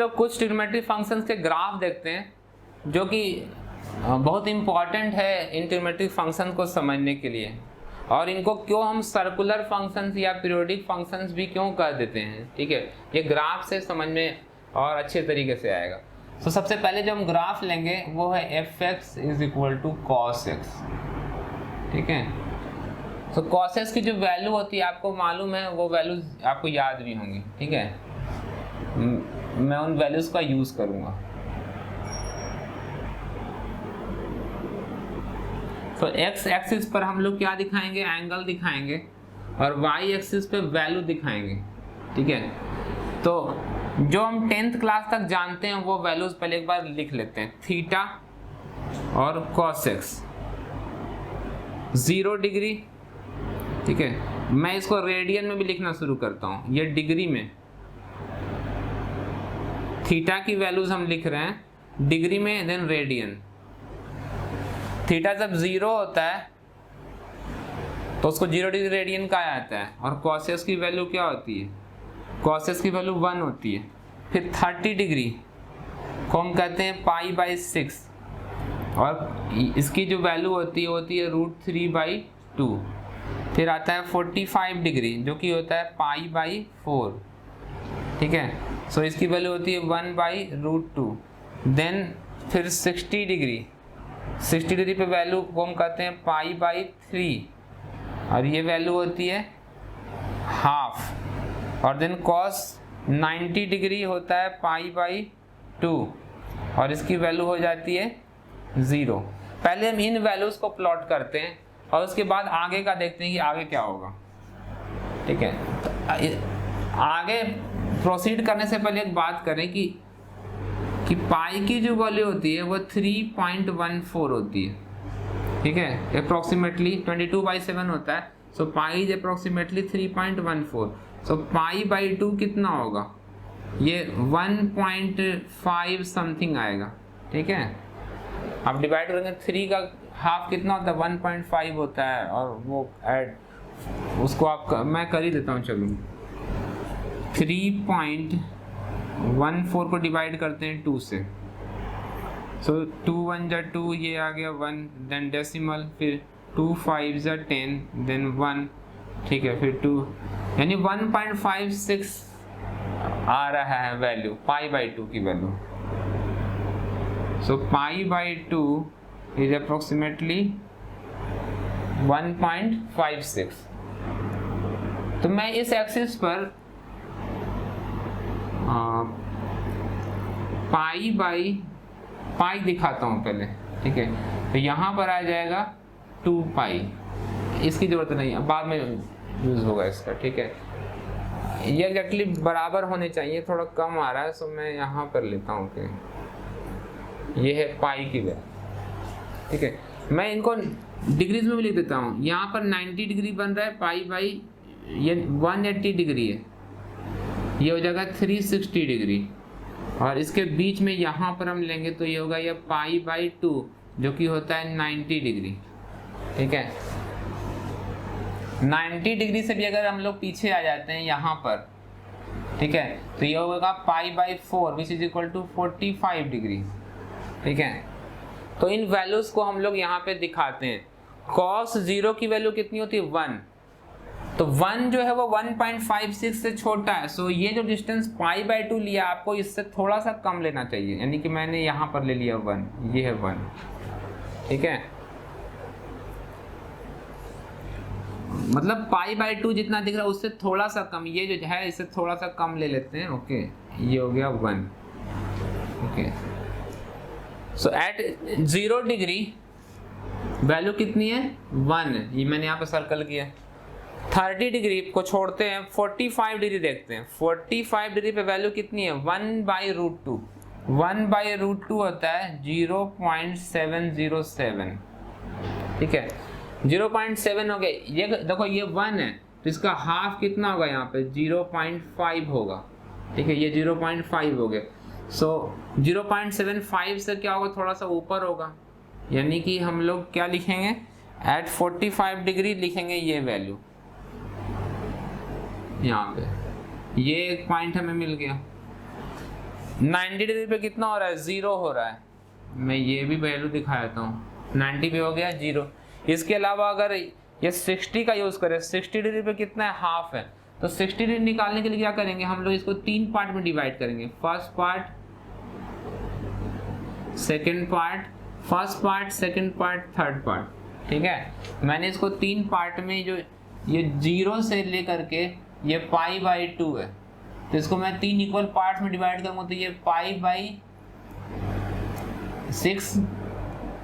लोग कुछ trigonometric functions के ग्राफ देखते हैं जो कि बहुत इंपॉर्टेंट है इन ट्रिग्नोमेट्रिक फंक्शन को समझने के लिए, और इनको क्यों हम सर्कुलर फंक्शंस या पीरियोडिक फंक्शंस भी क्यों कह देते हैं। ठीक है, ये ग्राफ से समझ में और अच्छे तरीके से आएगा। तो सबसे पहले जो हम ग्राफ लेंगे वो है f(x) = cos x। ठीक है, तो cos x की जो वैल्यू होती है आपको मालूम है, वो वैल्यूज आपको याद भी होंगी। ठीक है, मैं उन वैल्यूज का यूज करूंगा। तो x एक्सिस पर हम लोग क्या दिखाएंगे, एंगल दिखाएंगे, और y एक्सिस पे वैल्यू दिखाएंगे। ठीक है, तो जो हम 10th क्लास तक जानते हैं वो वैल्यूज पहले एक बार लिख लेते हैं। थीटा और cos x 0 डिग्री। ठीक है, मैं इसको रेडियन में भी लिखना शुरू करता हूं, ये डिग्री में। थीटा की वैल्यूज हम लिख रहे हैं डिग्री में, देन रेडियन। थीटा जब 0 होता है तो उसको 0 डिग्री रेडियन कहा जाता है, और cos x की वैल्यू क्या होती है, cos x की वैल्यू 1 होती है। फिर 30 डिग्री को हम कहते हैं π/6, और इसकी जो वैल्यू होती है √3/2। फिर आता है 45 डिग्री जो कि होता है π/4। ठीक है, सो इसकी वैल्यू होती है 1/√2। देन फिर 60 डिग्री, 60 डिग्री पे वैल्यू को हम कहते हैं π/3, और ये वैल्यू होती है हाफ। और देन cos 90 डिग्री होता है π/2, और इसकी वैल्यू हो जाती है 0। पहले हम इन वैल्यूज को प्लॉट करते हैं और उसके बाद आगे का देखते हैं कि आगे क्या होगा। ठीक है, तो आगे प्रोसीड करने से पहले एक बात करें कि पाई की जो वैल्यू होती है वो 3.14 होती है। ठीक है, अप्रोक्सीमेटली 22/7 होता है, सो पाई इज अप्रोक्सीमेटली 3.14। सो π/2 कितना होगा, ये 1.5 समथिंग आएगा। ठीक है, आप डिवाइड करेंगे 3 का हाफ कितना होता है, 1.5 होता है, और वो ऐड उसको आप मैं कर ही देता हूँ। चलो 3.14 को डिवाइड करते हैं 2 से, सो 2 1 जा 2, ये आ गया 1, देन डेसिमल, फिर 2 5 जा 10, देन 1। ठीक है, फिर 2, यानी 1.56 आ रहा है वैल्यू, π/2 की वैल्यू। So π/2 is approximately 1.56। तो मैं इस एक्सिस पर पाई दिखाता हूं पहले। ठीक है, तो यहाँ पर आ जाएगा 2π, इसकी जरूरत नहीं है, बाद में यूज होगा इसका। ठीक है, ये एग्जैक्टली बराबर होने चाहिए, थोड़ा कम आ रहा है, सो मैं यहाँ पर लेता हूँ कि ये है पाई की वैल्यू। ठीक है, मैं इनको डिग्रीज में भी लिख देता हूँ। यहाँ पर 90 डिग्री बन रहा है, पाई ये 180 डिग्री है, ये हो जाएगा 360 डिग्री, और इसके बीच में यहाँ पर हम लेंगे तो ये होगा ये π/2 जो कि होता है 90 डिग्री। ठीक है, 90 डिग्री से भी अगर हम लोग पीछे आ जाते हैं यहाँ पर, ठीक है, तो ये होगा π/4 which is equal to 45 degree. ठीक है, तो इन वैल्यूज को हम लोग यहाँ पे दिखाते हैं। cos 0 की वैल्यू कितनी होती है, 1, तो 1 जो है वो 1.56 से छोटा है, सो ये जो डिस्टेंस π/2 लिया आपको इससे थोड़ा सा कम लेना चाहिए, यानी कि मैंने यहाँ पर ले लिया 1, ये है 1। ठीक है, मतलब π/2 जितना दिख रहा है उससे थोड़ा सा कम, ये जो है इससे थोड़ा सा कम ले लेते हैं। ओके, ये हो गया 1। ओके, सो एट 0 डिग्री वैल्यू कितनी है, 1, ये मैंने यहाँ पे सर्कल किया। 30 डिग्री को छोड़ते हैं, 45 डिग्री देखते हैं। 45 डिग्री पे वैल्यू कितनी है, 1/√2। 1/√2 होता है 0.707। ठीक है, 0.7 हो गया। ये देखो ये 1 है, तो इसका हाफ कितना होगा, यहाँ पे 0.5 होगा। ठीक है, ये 0.5 हो गया। सो 0.75 से क्या होगा, थोड़ा सा ऊपर होगा, यानी कि हम लोग क्या लिखेंगे, एट 45 डिग्री लिखेंगे ये वैल्यू यहाँ पे। ये एक पॉइंट हमें मिल गया। 90 डिग्री पे कितना हो रहा है, 0 हो रहा है। मैं ये भी वैल्यू दिखा देता हूँ, 90 पे हो गया 0। इसके अलावा अगर ये 60 का यूज करें, 60 डिग्री पे कितना है, हाफ है। तो 60 डिग्री निकालने के लिए क्या करेंगे हम लोग, इसको 3 पार्ट में डिवाइड करेंगे, first part, second part, first part, second part, third part. ठीक है, मैंने इसको 3 पार्ट में, जो ये 0 से लेकर के ये π/2 है, तो इसको मैं 3 इक्वल पार्ट्स में डिवाइड करूंगा, तो ये π/6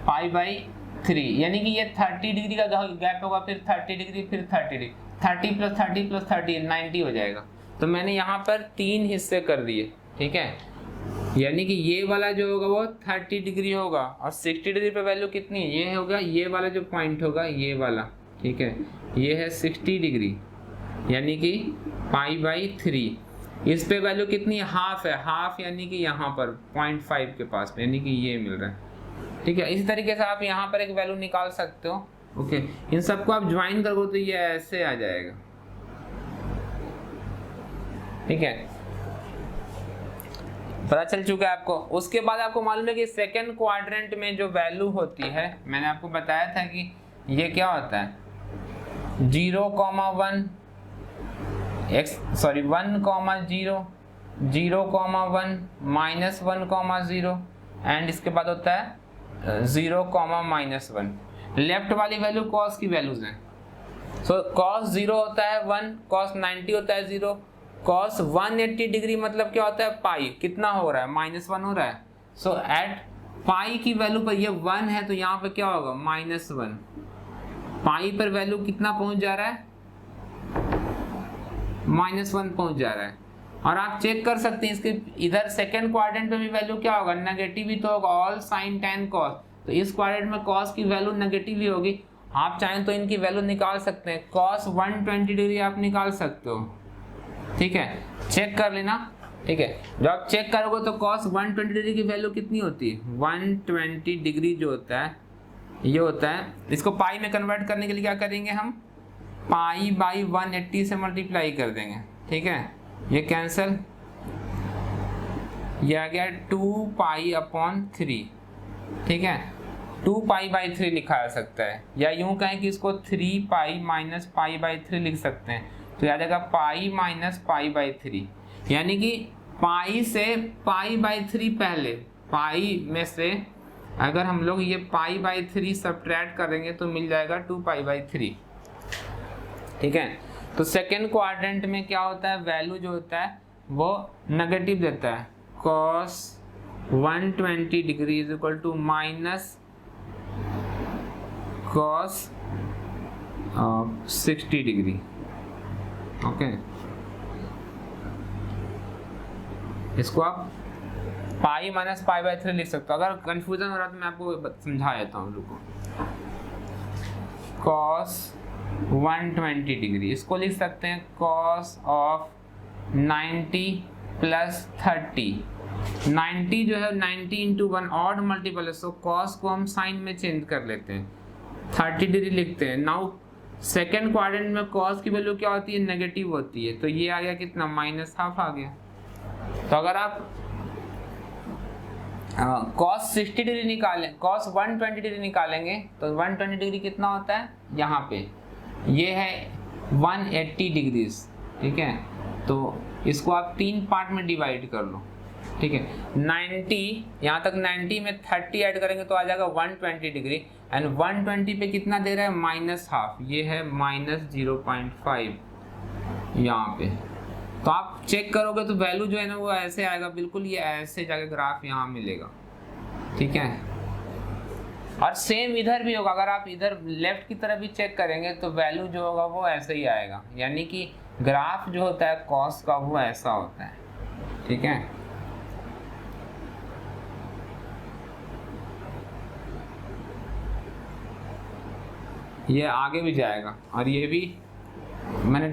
π/3, यानी कि ये 30 डिग्री का गैप होगा, फिर 30 डिग्री, फिर 30 डिग्री, 30 + 30 + 30 90 हो जाएगा। तो मैंने यहाँ पर 3 हिस्से कर दिए। ठीक है, यानी कि ये वाला जो होगा वो 30 डिग्री होगा, और 60 डिग्री पे वैल्यू कितनी है, ये होगा, ये वाला जो पॉइंट होगा ये वाला। ठीक है, ये है 60 डिग्री, यानी कि π/3। इस पे वैल्यू कितनी, हाफ है, हाफ यानी कि यहाँ पर 0.5 के पास, यानी कि ये मिल रहा है। ठीक है, इसी तरीके से आप यहाँ पर एक वैल्यू निकाल सकते हो। ओके, इन सबको आप ज्वाइन करोगे तो ये ऐसे आ जाएगा। ठीक है, पता चल चुका है आपको। उसके बाद आपको मालूम है कि सेकंड क्वाड्रेंट में जो वैल्यू होती है, मैंने आपको बताया था कि ये क्या होता है, 0,1 1,0 0,1 -1,0 एंड इसके बाद होता है 0,-1। लेफ्ट वाली वैल्यू कॉस की वैल्यूज हैं। सो कॉस 0 होता है 1, कॉस 90 होता है 0, कॉस 180 डिग्री मतलब क्या होता है, पाई कितना हो रहा है, -1 हो रहा है। सो एट पाई की वैल्यू पर ये 1 है, तो यहाँ पे क्या होगा, -1। पाई पर वैल्यू कितना पहुंच जा रहा है, -1 पहुंच जा रहा है। और आप चेक कर सकते हैं इसके इधर सेकंड क्वाड्रेंट में भी वैल्यू क्या होगा, नेगेटिव ही तो होगा, ऑल साइन tan cos। तो इस क्वाड्रेंट में cos की वैल्यू नेगेटिव ही होगी। आप चाहें तो इनकी वैल्यू निकाल सकते हैं, cos 120 डिग्री आप निकाल सकते हो। ठीक है, चेक कर लेना। ठीक है, जब आप चेक करोगे तो cos 120 डिग्री की वैल्यू कितनी होती है, 120 डिग्री जो होता है ये होता है। इसको पाई में कन्वर्ट करने के लिए क्या करेंगे हम, π/180 से मल्टीप्लाई कर देंगे। ठीक है, ये कैंसिल, ये आ गया 2π/3। ठीक है, 2π/3 लिखा जा सकता है, या यूं कहें कि इसको 3π - π/3 लिख सकते हैं, तो याद आएगा π - π/3, यानी कि पाई से π/3 पहले, पाई में से अगर हम लोग ये π/3 सब्ट्रैक्ट करेंगे तो मिल जाएगा 2π/3। ठीक है, तो सेकेंड क्वाड्रेंट में क्या होता है, वैल्यू जो होता है वो नेगेटिव देता है, cos 120 degree is equal to -cos 60 degree. Okay, इसको आप पाई माइनस π/3 लिख सकते हो। अगर कंफ्यूजन हो रहा है तो मैं आपको समझा देता हूँ, रुको। cos 120 डिग्री, इसको लिख सकते हैं cos ऑफ 90 + 30। 90 जो है 90 × 1 ऑड मल्टीपल है, सो cos को हम साइन में चेंज कर लेते हैं, 30 डिग्री लिखते हैं। नाउ सेकेंड क्वाड्रेंट में cos की वैल्यू क्या होती है, नेगेटिव होती है, तो ये आ गया कितना, -1/2 आ गया। तो अगर आप cos 60 डिग्री निकालें, cos 120 डिग्री निकालेंगे तो 120 डिग्री कितना होता है, यहाँ पे ये है 180 डिग्रीज। ठीक है, तो इसको आप 3 पार्ट में डिवाइड कर लो। ठीक है, 90 यहाँ तक 90 में 30 ऐड करेंगे तो आ जाएगा 120 डिग्री, एंड 120 पे कितना दे रहा है, -1/2, ये है -0.5 यहाँ पे। तो आप चेक करोगे तो वैल्यू जो है ना वो ऐसे आएगा, बिल्कुल ये ऐसे जाके ग्राफ यहाँ मिलेगा। ठीक है, और सेम इधर भी होगा, अगर आप इधर लेफ्ट की तरफ भी चेक करेंगे तो वैल्यू जो होगा वो ऐसे ही आएगा, यानी कि ग्राफ जो होता है cos का वो ऐसा होता है। ठीक है, ये आगे भी जाएगा, और ये भी मैंने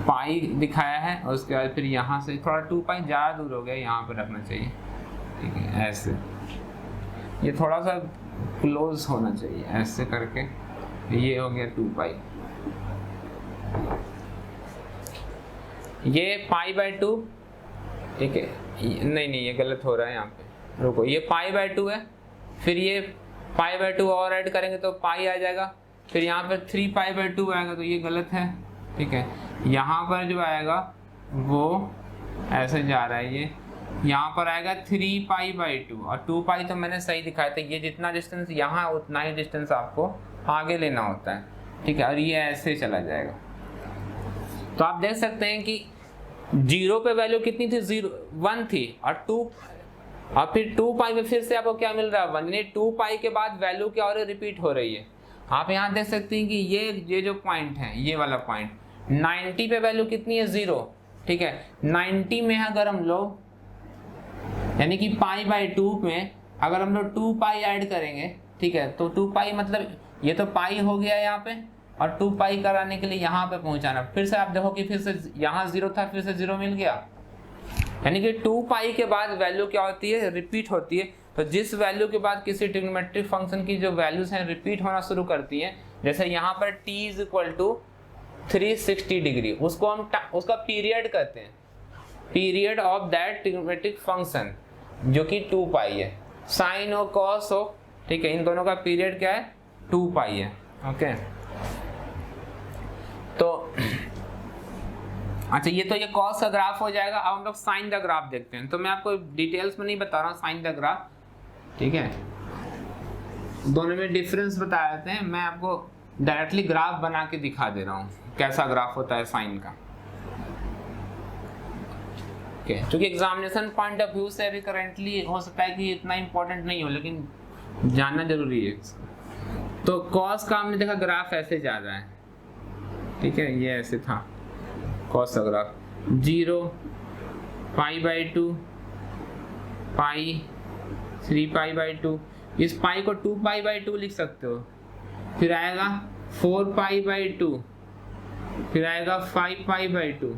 पाई दिखाया है, और उसके बाद फिर यहाँ से थोड़ा 2π ज़्यादा दूर हो गया, यहाँ पर रखना चाहिए। ठीक है, ऐसे ये थोड़ा सा क्लोज होना चाहिए, ऐसे करके ये हो गया 2π। ये π/2 ठीक है, नहीं ये गलत हो रहा है यहाँ पे, रुको, ये π/2 है, फिर ये π/2 और ऐड करेंगे तो पाई आ जाएगा, फिर यहाँ पर 3π/2 आएगा, तो ये गलत है। ठीक है, यहाँ पर जो आएगा वो ऐसे जा रहा है, ये यहाँ पर आएगा 3π/2 और 2π तो मैंने सही दिखाया था, ये जितना डिस्टेंस यहाँ उतना ही डिस्टेंस आपको आगे लेना होता है। ठीक है, और ये ऐसे चला जाएगा। तो आप देख सकते हैं कि 0 पे वैल्यू कितनी थी, 1 थी, और फिर 2π में फिर से आपको क्या मिल रहा है, 1, यानी 2π के बाद वैल्यू क्या हो रही है, रिपीट हो रही है। आप यहाँ देख सकते हैं कि ये जो पॉइंट है, ये वाला पॉइंट 90 पे वैल्यू कितनी है, 0। ठीक है, 90 में अगर हम लोग, यानी कि π/2 में अगर हम लोग 2π ऐड करेंगे, ठीक है, तो 2π मतलब ये तो पाई हो गया यहाँ पे, और 2π कराने के लिए यहाँ पे पहुँचाना, फिर से आप देखो कि फिर से यहाँ 0 था, फिर से 0 मिल गया, यानी कि 2π के बाद वैल्यू क्या होती है, रिपीट होती है। तो जिस वैल्यू के बाद किसी ट्रिग्नोमेट्रिक फंक्शन की जो वैल्यूज हैं रिपीट होना शुरू करती हैं, जैसे यहाँ पर t = 360 डिग्री, उसको हम उसका पीरियड कहते हैं, period of that trigonometric function, जो कि 2π है, साइन हो कॉस हो, ठीक है, इन दोनों का पीरियड क्या है, 2π है। ओके, तो अच्छा, ये तो ये कॉस का ग्राफ हो जाएगा। अब हम लोग साइन द ग्राफ देखते हैं। तो मैं आपको डिटेल्स में नहीं बता रहा हूँ साइन द ग्राफ, ठीक है, दोनों में डिफरेंस बता देते हैं। मैं आपको डायरेक्टली ग्राफ बना के दिखा दे रहा हूँ कैसा ग्राफ होता है साइन का। क्योंकि एग्जामिनेशन पॉइंट ऑफ व्यू से अभी करेंटली हो सकता है कि इतना इंपॉर्टेंट नहीं हो, लेकिन जानना जरूरी है। तो कॉस का हमने देखा ग्राफ ऐसे जा रहा है, ठीक है, ये ऐसे था कॉस का ग्राफ, 0 π/2 पाई 3π/2, इस पाई को 2π/2 लिख सकते हो, फिर आएगा 4π/2, फिर आएगा 5π/2,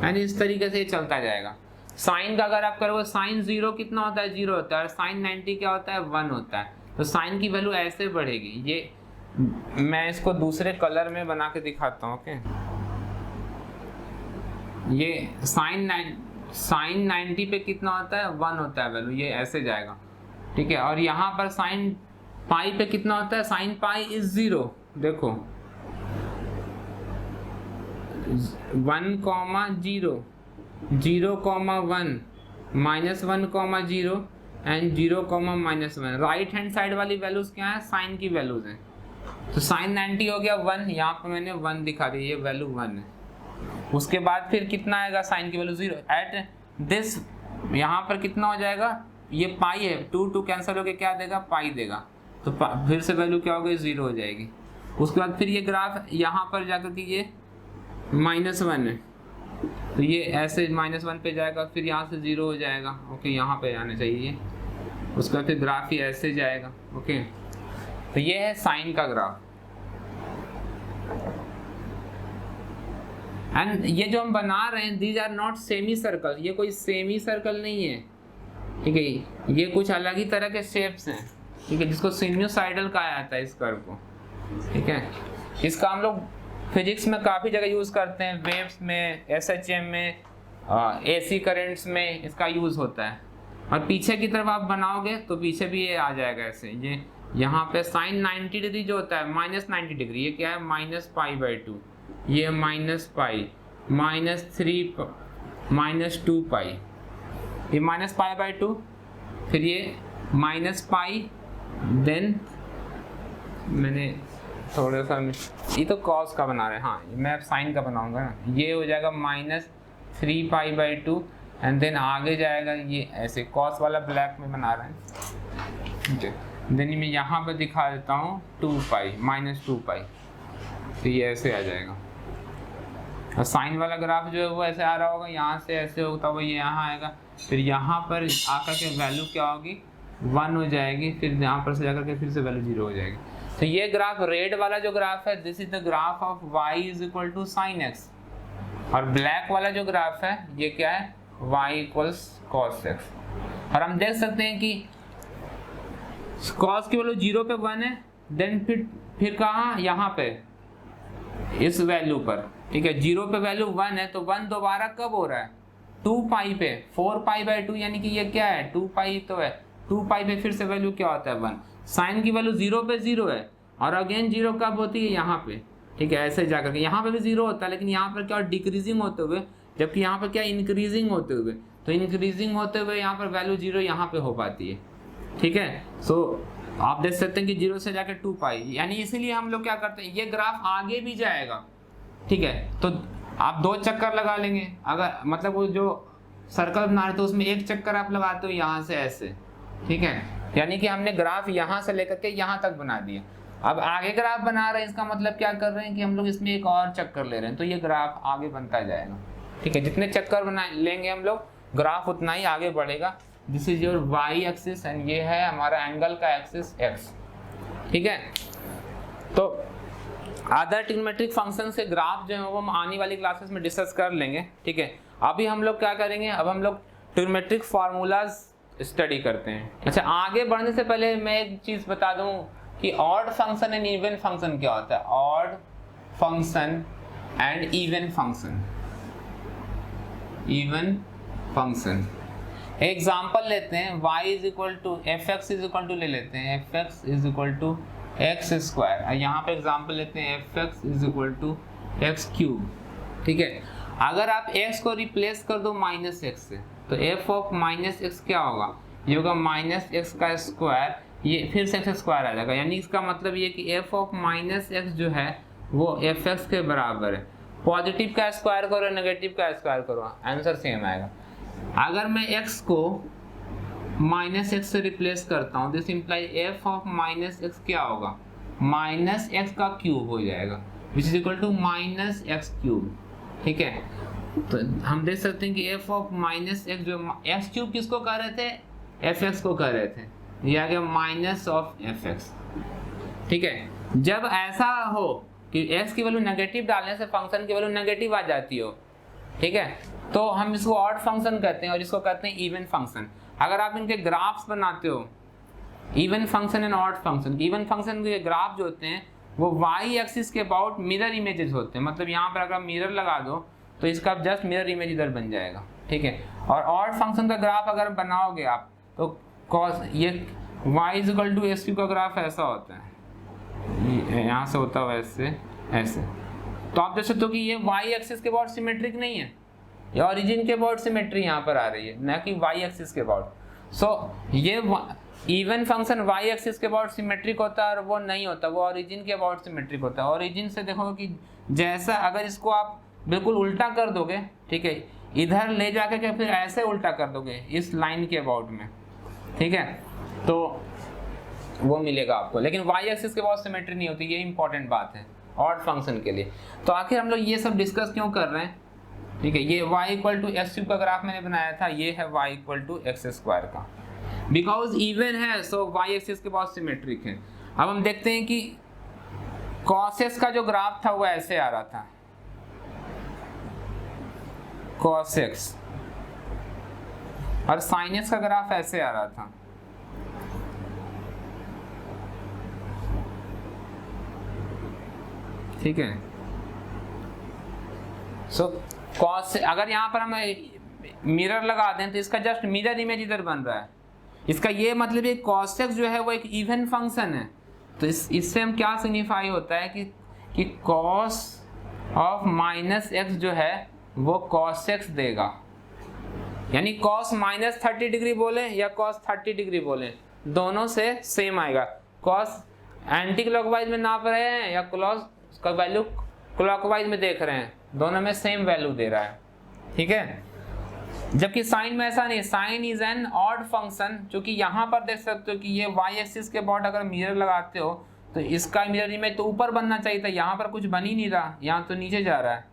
यानी इस तरीके से चलता जाएगा। साइन का अगर आप करोगे, साइन 0 कितना होता है, 0 होता है, और साइन 90 क्या होता है, 1 होता है। तो साइन की वैल्यू ऐसे बढ़ेगी। ये मैं इसको दूसरे कलर में बना के दिखाता हूँ। ओके, ये साइन 90 पे कितना होता है, 1 होता है वैल्यू, ये ऐसे जाएगा, ठीक है। और यहाँ पर साइन पाई पे कितना होता है, साइन पाई इज 0, देखो 1, 0, 0, 1, -1, 0 एंड 0, -1। राइट हैंड साइड वाली वैल्यूज क्या है, साइन की वैल्यूज हैं। तो साइन 90 हो गया 1, यहाँ पे मैंने 1 दिखा दी, ये वैल्यू 1 है। उसके बाद फिर कितना आएगा, साइन की वैल्यू 0 एट दिस, यहाँ पर कितना हो जाएगा, ये पाई है, 2 कैंसिल होकर क्या देगा, पाई देगा। तो फिर से वैल्यू क्या हो गई, 0 हो जाएगी। उसके बाद फिर ये ग्राफ यहाँ पर जाकर के ये -1 है, तो ये ऐसे -1 पे जाएगा, फिर यहाँ से 0 हो जाएगा। ओके, यहाँ पे आना चाहिए। उसके बाद फिर ग्राफ ही ऐसे जाएगा। ओके, तो ये है साइन का ग्राफ। एंड ये जो हम बना रहे हैं, these are not semicircle, ये कोई सेमी सर्कल नहीं है, ठीक है, ये कुछ अलग ही तरह के शेप्स हैं, ठीक है, जिसको सिन्यूसाइडल कहा जाता है इस कर्व को, ठीक है। इसका हम लोग फिजिक्स में काफ़ी जगह यूज़ करते हैं, वेव्स में, SHM में, AC करंट्स में इसका यूज़ होता है। और पीछे की तरफ आप बनाओगे तो पीछे भी ये आ जाएगा ऐसे, ये यहाँ पे साइन 90 डिग्री जो होता है, -90 डिग्री, ये क्या है, -π/2, ये -π, -3, -2π, ये -π/2, फिर ये -π, देन मैंने थोड़ा सा, ये तो कॉस का बना रहे हैं, हाँ मैं साइन का बनाऊंगा ना, ये हो जाएगा -3π/2 एंड देन आगे जाएगा ये ऐसे, कॉस वाला ब्लैक में बना रहे हैं, देन मैं यहाँ पर दिखा देता हूँ 2π, -2π, तो ये ऐसे आ जाएगा। और साइन वाला ग्राफ जो है वो ऐसे आ रहा होगा, यहाँ से ऐसे होता हुआ ये यहाँ आएगा, फिर यहाँ पर आकर के वैल्यू क्या होगी, 1 हो जाएगी, फिर यहाँ पर से जाकर के फिर से वैल्यू 0 हो जाएगी। तो ये ग्राफ, रेड वाला जो ग्राफ है, this is the graph of y = sin x, और ब्लैक वाला जो ग्राफ है ये क्या है, y = cos x। और हम देख सकते हैं कि cos की वैल्यू 0 पे 1 है, देन फिर कहाँ, यहाँ पे इस वैल्यू पर, ठीक है, 0 पे वैल्यू 1 है, तो 1 दोबारा कब हो रहा है, 2 पाई पे 4 पाई बाई 2 यानी कि ये क्या है 2 पाई तो है, 2 पाई पे फिर से वैल्यू क्या होता है 1। साइन की वैल्यू 0 पे 0 है और अगेन 0 कब होती है यहाँ पे, ठीक है, ऐसे जाकर के यहाँ पे भी 0 होता है लेकिन यहाँ पर क्या डिक्रीजिंग होते हुए, जबकि यहाँ पर क्या इंक्रीजिंग होते हुए, तो इंक्रीजिंग होते हुए यहाँ पर वैल्यू 0 यहाँ पे हो पाती है, ठीक है। सो आप देख सकते हैं कि 0 से जाकर 2 पाई, यानी इसीलिए हम लोग क्या करते हैं, ये ग्राफ आगे भी जाएगा, ठीक है, तो आप 2 चक्कर लगा लेंगे, अगर मतलब वो जो सर्कल बना रहे तो उसमें एक चक्कर आप लगाते हो यहाँ से ऐसे, ठीक है, यानी कि हमने ग्राफ यहाँ से लेकर के यहाँ तक बना दिया। अब आगे ग्राफ बना रहे हैं, इसका मतलब क्या कर रहे हैं कि हम लोग इसमें एक और चक्कर ले रहे हैं, तो ये ग्राफ आगे बनता जाएगा, ठीक है, जितने चक्कर बना लेंगे हम लोग ग्राफ उतना ही आगे बढ़ेगा। This is your y axis and ये है हमारा एंगल का एक्सिस एक्स, ठीक है। तो अदर ट्रिग्नोमेट्रिक फंक्शन से ग्राफ जो है वो हम आने वाली क्लासेस में डिस्कस कर लेंगे, ठीक है। अभी हम लोग क्या करेंगे, अब हम लोग ट्रिग्नोमेट्रिक फार्मूलाज स्टडी करते हैं। अच्छा, आगे बढ़ने से पहले मैं एक चीज बता दूं कि odd function and even function क्या होता है। Odd function and even function, even function example लेते हैं, y is equal to f x is equal to ले लेते हैं f x is equal to x square, यहाँ पे एग्जाम्पल लेते हैं f x is equal to x cube, ठीक है। अगर आप x को रिप्लेस कर दो माइनस एक्स से तो f ऑफ माइनस एक्स क्या होगा, ये होगा माइनस एक्स का स्क्वायर, ये फिर से एक्स स्क्वायर आ जाएगा, यानी इसका मतलब ये कि f ऑफ माइनस एक्स जो है वो एफ एक्स के बराबर है। पॉजिटिव का स्क्वायर करो नेगेटिव का स्क्वायर करो आंसर सेम आएगा। अगर मैं x को माइनस एक्स से रिप्लेस करता हूँ this imply f of minus x क्या होगा, माइनस एक्स का क्यूब हो जाएगा which is equal to minus x cube, ठीक है। तो हम देख सकते हैं कि f ऑफ माइनस एक्स जो एक्स क्यूब किसको कह रहे थे, एफ एक्स को कह रहे थे, ये आ गया माइनस ऑफ एफ एक्स, ठीक है। जब ऐसा हो कि x की वैल्यू नेगेटिव डालने से फंक्शन की वैल्यू नेगेटिव आ जाती हो, ठीक है, तो हम इसको ऑड फंक्शन कहते हैं और इसको कहते हैं इवन फंक्शन। अगर आप इनके ग्राफ्स बनाते हो, even function and odd function, even function के ग्राफ जो होते हैं वो वाई एक्सिस के अबाउट मिरर इमेजेस होते हैं, मतलब यहाँ पर अगर आप मिरर लगा दो तो इसका जस्ट मिरर इमेज इधर बन जाएगा, ठीक है। और ऑड फंक्शन का ग्राफ अगर बनाओगे आप तो कॉस ये y is equal to x cube का ग्राफ ऐसा होता है, यहाँ से होता है वैसे ऐसे, तो आप देख सकते हो कि ये y एक्सिस के अबाउट सिमेट्रिक नहीं है, ये ओरिजिन के अबाउट सिमेट्री यहाँ पर आ रही है ना कि y एक्सिस के अबाउट। सो ये इवन फंक्शन y एक्सिस के अबाउट सिमेट्रिक होता है और वो नहीं होता, वो ओरिजिन के अबाउट सिमेट्रिक होता है। ओरिजिन से देखो कि जैसा अगर इसको आप बिल्कुल उल्टा कर दोगे, ठीक है, इधर ले जाके के फिर ऐसे उल्टा कर दोगे इस लाइन के अबाउट में, ठीक है, तो वो मिलेगा आपको, लेकिन y एक्सिस के अबाउट सिमेट्री नहीं होती, ये इंपॉर्टेंट बात है ऑड फंक्शन के लिए। तो आखिर हम लोग ये सब डिस्कस क्यों कर रहे हैं, ठीक है, ये y equal to x cube का ग्राफ मैंने बनाया था, ये है y equal to x square का, बिकॉज इवन है सो y एक्सिस के अबाउट सिमेट्रिक है। अब हम देखते हैं कि cos x का जो ग्राफ था वो ऐसे आ रहा था, cos x, और sin x का ग्राफ ऐसे आ रहा था, ठीक है। सो cos, अगर यहाँ पर हम मिरर लगा दें तो इसका जस्ट मिरर इमेज इधर बन रहा है, इसका ये मतलब है cos x जो है वो एक इवन फंक्शन है, तो इससे हम क्या सिग्निफाई होता है कि cos ऑफ माइनस एक्स जो है वो cos x देगा, यानी cos माइनस 30 डिग्री बोले या cos 30 डिग्री बोले दोनों से सेम आएगा। cos एंटी क्लॉकवाइज में नाप रहे हैं या cos का वैल्यू क्लॉकवाइज में देख रहे हैं, दोनों में सेम वैल्यू दे रहा है, ठीक है। जबकि साइन में ऐसा नहीं, sine is an odd function, क्योंकि यहाँ पर देख सकते हो कि ये y एक्सिस के अबाउट अगर मिरर लगाते हो तो इसका मिरर इमेज तो ऊपर बनना चाहिए था, यहाँ पर कुछ बन ही नहीं रहा, यहाँ तो नीचे जा रहा है,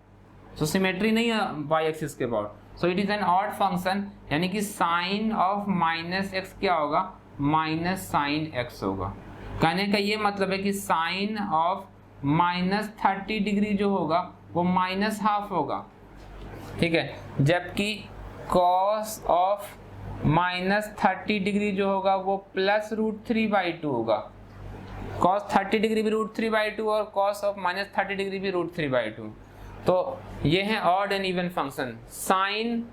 तो सिमेट्री नहीं है y एक्सिस के about, so it is an odd function, यानी कि साइन ऑफ माइनस एक्स क्या होगा, माइनस साइन एक्स होगा। कहने का ये मतलब है कि साइन ऑफ माइनस 30 डिग्री जो होगा वो माइनस हाफ होगा, ठीक है, जबकि cos ऑफ माइनस 30 डिग्री जो होगा वो प्लस √3/2 होगा। cos 30 डिग्री भी √3/2 और cos ऑफ माइनस 30 डिग्री भी √3/2। तो ये है odd and even function. Sine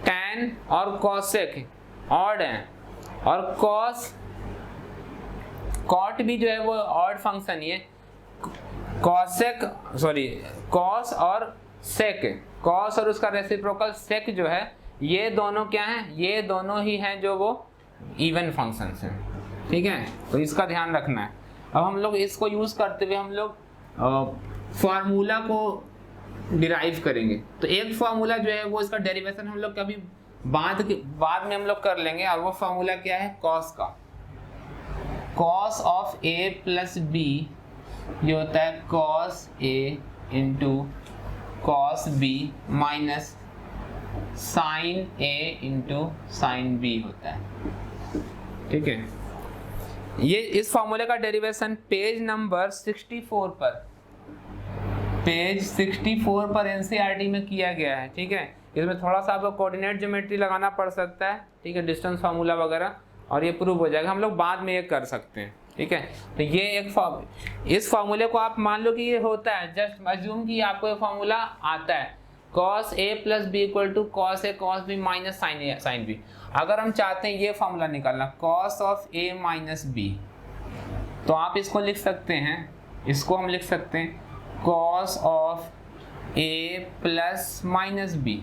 tan और cosec ऑड है, और cot भी जो है वो ऑड फंक्शन ही है। cos और sec, cos और उसका रेसिप्रोकल sec जो है, ये दोनों क्या हैं, ये दोनों ही हैं जो वो इवन फंक्शंस हैं, ठीक है। तो इसका ध्यान रखना है। अब हम लोग इसको यूज करते हुए हम लोग फार्मूला को डिराइव करेंगे। तो एक फार्मूला जो है वो इसका डेरिवेशन हम लोग कभी बाद में हम लोग कर लेंगे, और वो फार्मूला क्या है, cos का। cos of a plus b ये होता है cos a into cos b minus sin a into sin b होता है, ठीक है। ये इस फार्मूले का डेरिवेशन पेज नंबर 64 पर एनसीईआरटी में किया गया है, ठीक है। इसमें थोड़ा सा आपको कोऑर्डिनेट ज्योमेट्री लगाना पड़ सकता है, ठीक है, डिस्टेंस फार्मूला वगैरह, और ये प्रूव हो जाएगा। हम लोग बाद में ये कर सकते हैं, ठीक है। तो ये एक इस फार्मूले को आप मान लो कि ये होता है, जस्ट अज्यूम कि आपको ये फार्मूला आता है, cos a plus b equal to cos a cos b minus sin b। अगर हम चाहते हैं ये फार्मूला निकालना, cos of a minus b, तो आप इसको लिख सकते हैं, इसको हम लिख सकते हैं cos of a plus minus b।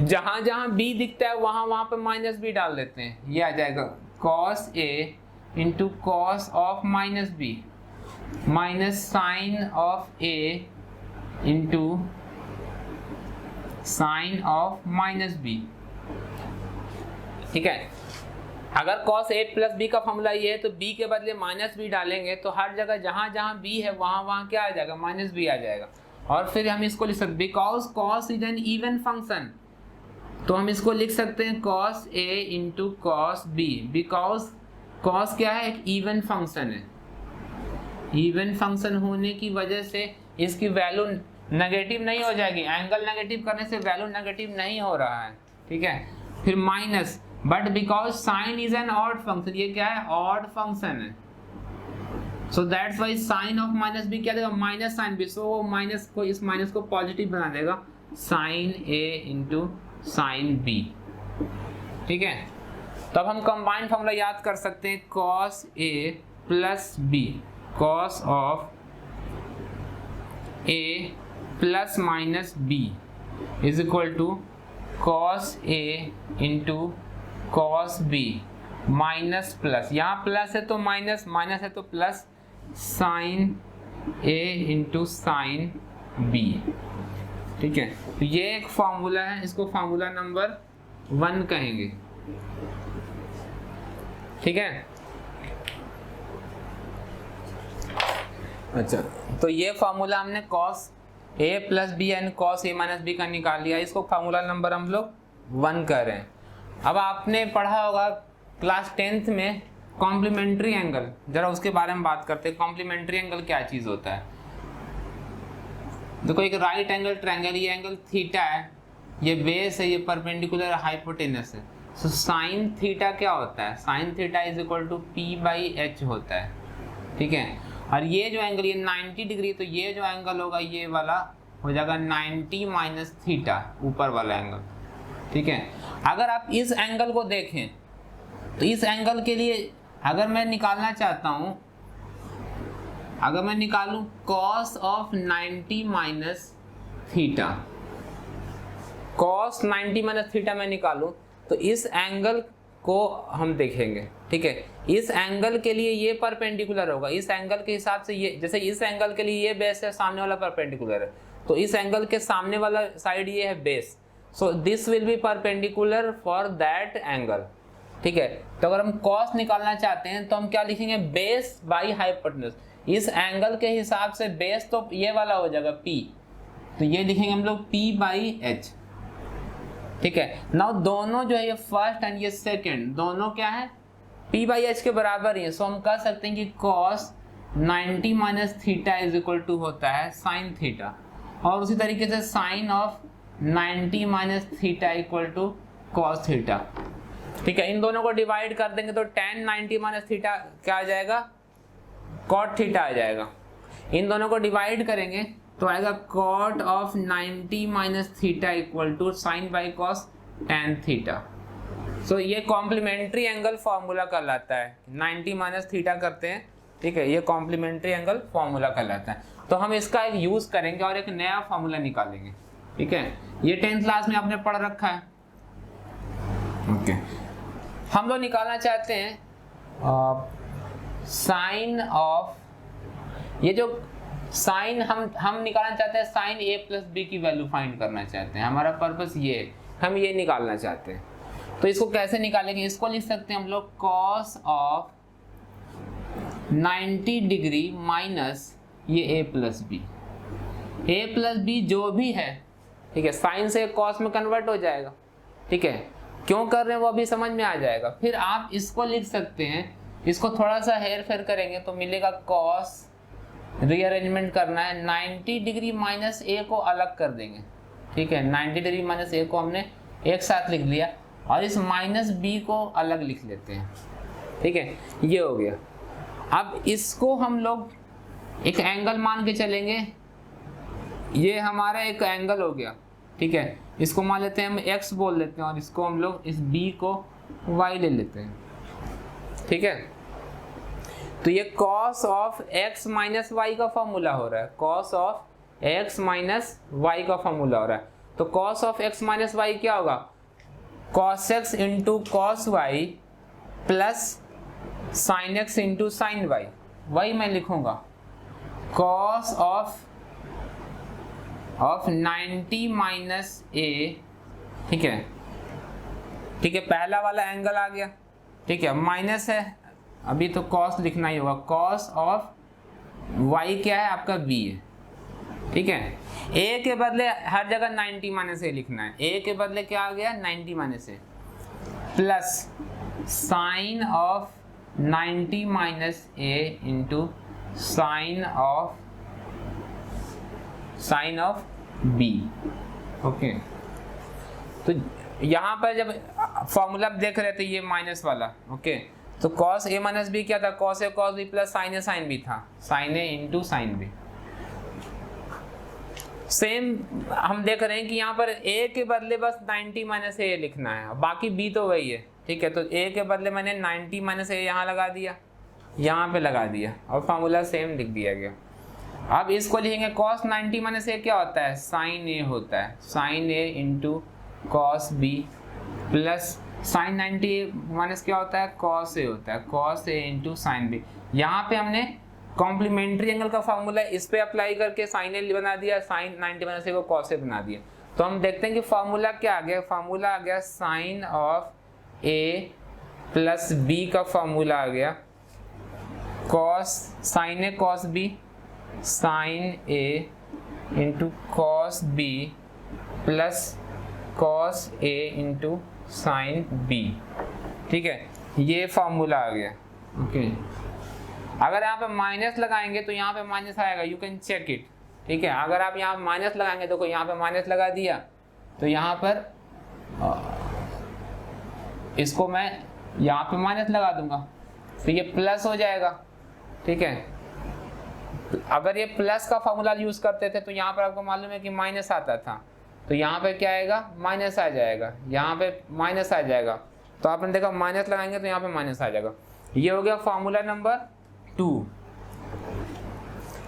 जहां जहां b दिखता है वहां पे माइनस b डाल देते हैं, ये आ जाएगा cos a into cos of minus b minus sine of a into sine of minus b, ठीक है। अगर cos a प्लस b का फॉर्मूला ये है तो b के बदले माइनस b डालेंगे, तो हर जगह जहां जहां b है वहां क्या आ जाएगा, माइनस b आ जाएगा। और फिर हम इसको लिख सकते, because cos is an even function, तो हम इसको लिख सकते हैं cos a into cos b, because cos क्या है, एक इवन फंक्शन है। इवन फंक्शन होने की वजह से इसकी वैल्यू नेगेटिव नहीं हो जाएगी, एंगल नेगेटिव करने से वैल्यू नेगेटिव नहीं हो रहा है, ठीक है। फिर minus, but because sine is an odd function, ये क्या है, ऑड फंक्शन है, so that's why sine of minus b क्या देगा, माइनस साइन बी, सो वो माइनस को, इस माइनस को पॉजिटिव बना देगा, साइन ए इंटू साइन बी, ठीक है। तब हम कंबाइंड फॉर्मूला याद कर सकते हैं, cos a plus b, cos of a plus minus b is equal to cos a into cos b minus plus, यहाँ प्लस है तो माइनस, माइनस है तो plus, sine a into sine b, ठीक है। तो ये एक फार्मूला है, इसको फार्मूला नंबर 1 कहेंगे, ठीक है। अच्छा, तो ये फार्मूला हमने cos a plus b and cos a minus B का निकाल लिया, इसको फार्मूला नंबर हम लोग 1 कर रहे हैं। अब आपने पढ़ा होगा क्लास 10th में कॉम्प्लीमेंट्री एंगल, जरा उसके बारे में बात करते हैं। कॉम्प्लीमेंट्री एंगल क्या चीज होता है, देखो एक राइट एंगल ट्रायंगल, ये एंगल थीटा है, ये बेस है, ये परपेंडिकुलर हाइपोटेनस है, सो साइन थीटा क्या होता है, sine theta is equal to p by h होता है, ठीक है। और ये जो एंगल ये 90 डिग्री, तो ये जो एंगल होगा ये वाला हो जाएगा 90 माइनस थीटा, ऊपर वाला एंगल, ठीक है। अगर आप इस एंगल को देखें तो इस एंगल के लिए अगर मैं निकालना चाहता हूं, अगर मैं निकालूं cos of 90 minus theta, cos 90 minus theta मैं निकालूं, तो इस एंगल को हम देखेंगे, ठीक है। इस एंगल के लिए ये परपेंडिकुलर होगा, इस एंगल के हिसाब से ये, जैसे इस एंगल के लिए ये बेस है, सामने वाला परपेंडिकुलर है, तो इस एंगल के सामने वाला साइड ये है base, so this will be perpendicular for that angle, ठीक है। तो अगर हम cos निकालना चाहते हैं तो हम क्या लिखेंगे, बेस बाई हाइपोटेनस, इस एंगल के हिसाब से बेस तो ये वाला हो जाएगा P, तो ये लिखेंगे हम लोग P बाई एच, ठीक है। नाउ दोनों जो है ये फर्स्ट एंड ये सेकंड दोनों क्या है, P बाई एच के बराबर ही है, सो हम कह सकते हैं कि cos 90 minus theta is equal to होता है साइन थीटा, और उसी तरीके से sine of 90 minus theta equal to cos theta, ठीक है। इन दोनों को डिवाइड कर देंगे तो tan 90 माइनस थीटा क्या आ जाएगा, कॉट थीटा आ जाएगा। इन दोनों को डिवाइड करेंगे तो आएगा cot of 90 minus theta equal to sine by cos tan theta. So ये कॉम्प्लीमेंट्री एंगल फॉर्मूला कहलाता है। 90 माइनस थीटा करते हैं, ठीक है, ये कॉम्प्लीमेंट्री एंगल फॉर्मूला कहलाता है। तो हम इसका एक यूज करेंगे और एक नया फॉर्मूला निकालेंगे, ठीक है। ये 10th क्लास में आपने पढ़ रखा है, ओके। हम लोग निकालना चाहते हैं साइन ऑफ, ये जो साइन हम निकालना चाहते हैं, साइन ए प्लस बी की वैल्यू फाइंड करना चाहते हैं। हमारा पर्पस ये है, हम ये निकालना चाहते हैं। तो इसको कैसे निकालेंगे? इसको लिख सकते हैं हम लोग कॉस ऑफ 90 डिग्री माइनस ये ए प्लस बी। ए प्लस बी जो भी है, ठीक है, साइन से कॉस में कन्वर्ट हो जाएगा, ठीक है। क्यों कर रहे हैं वो अभी समझ में आ जाएगा। फिर आप इसको लिख सकते हैं, इसको थोड़ा सा हेर फेर करेंगे तो मिलेगा कॉस, रीअरेंजमेंट करना है, 90 डिग्री माइनस ए को अलग कर देंगे, ठीक है। 90 डिग्री माइनस ए को हमने एक साथ लिख लिया और इस माइनस बी को अलग लिख लेते हैं, ठीक है। ये हो गया। अब इसको हम लोग एक एंगल मान के चलेंगे, ये हमारा एक एंगल हो गया, ठीक है। इसको मान लेते हैं हम x बोल लेते हैं और इसको हम लोग इस b को y ले लेते हैं, ठीक है। तो ये cos of x minus y का फॉर्मूला हो रहा है, cos of x minus y का फॉर्मूला हो रहा है। तो cos of x minus y क्या होगा? cos x into cos y plus sine x into sine y. वही मैं लिखूंगा cos ऑफ 90 माइनस ए, ठीक है, ठीक है। पहला वाला एंगल आ गया, ठीक है, माइनस है, अभी तो cos लिखना ही होगा। cos ऑफ y क्या है आपका b है, ठीक है। a के बदले हर जगह 90 माइनस ए लिखना है। a के बदले क्या आ गया? 90 minus A plus sine of 90 minus A into sine of b, okay. तो यहाँ पर जब फॉर्मूला देख रहे थे ये माइनस वाला, ओके, तो cos a माइनस बी क्या था? cos a cos b plus sine a sine b था, sine a into sine b। Same हम देख रहे हैं कि यहाँ पर a के बदले बस 90 माइनस ए लिखना है, बाकी b तो वही है, ठीक है। तो a के बदले मैंने 90 माइनस ए यहाँ लगा दिया, यहाँ पे लगा दिया और फार्मूला सेम लिख दिया गया। अब इसको लिखेंगे cos 90 माइनस ए क्या होता है? साइन ए होता है, साइन ए into cos B plus sine 90 minus क्या होता है? cos ए होता है, cos A into sine B. यहाँ पे हमने कॉम्प्लीमेंट्री एंगल का फॉर्मूला इस पे अप्लाई करके साइन ए बना दिया, साइन 90 माइनस ए को cos ए बना दिया। तो हम देखते हैं कि फॉर्मूला क्या आ गया। फॉर्मूला आ गया sine of A plus B का फॉर्मूला आ गया cos sine A cos B sine A into cos B plus cos A into sine B, ठीक है। ये फॉर्मूला आ गया, ओके। अगर यहाँ पे माइनस लगाएंगे तो यहाँ पे माइनस आएगा, यू कैन चेक इट, ठीक है। अगर आप यहाँ माइनस लगाएंगे, देखो यहाँ पे माइनस लगा दिया तो यहाँ पर इसको मैं यहाँ पे माइनस लगा दूंगा तो ये प्लस हो जाएगा, ठीक है। अगर ये प्लस का फॉर्मूला यूज करते थे तो यहाँ पर आपको मालूम है कि माइनस आता था, तो यहाँ पे क्या आएगा? माइनस आ जाएगा, यहाँ पे माइनस आ जाएगा। तो आपने देखा माइनस लगाएंगे तो यहाँ पे माइनस आ जाएगा। ये हो गया फॉर्मूला नंबर 2।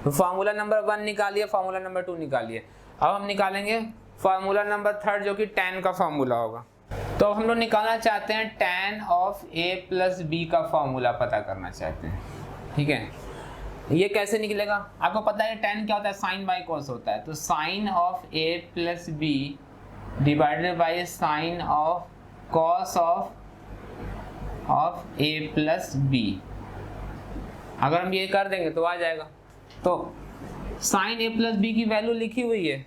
तो फॉर्मूला नंबर 1 निकालिए, फॉर्मूला नंबर 2 निकालिए। अब हम निकालेंगे फॉर्मूला नंबर 3 जो कि tan का फॉर्मूला होगा। तो हम लोग निकालना चाहते हैं tan of a plus B का फॉर्मूला पता करना चाहते हैं, ठीक है। ये कैसे निकलेगा? आपको पता है tan क्या होता है? साइन बाई कॉस होता है। तो sine of a plus b divided by sine of cos of a plus b. अगर हम ये कर देंगे तो आ जाएगा। तो साइन a प्लस बी की वैल्यू लिखी हुई है,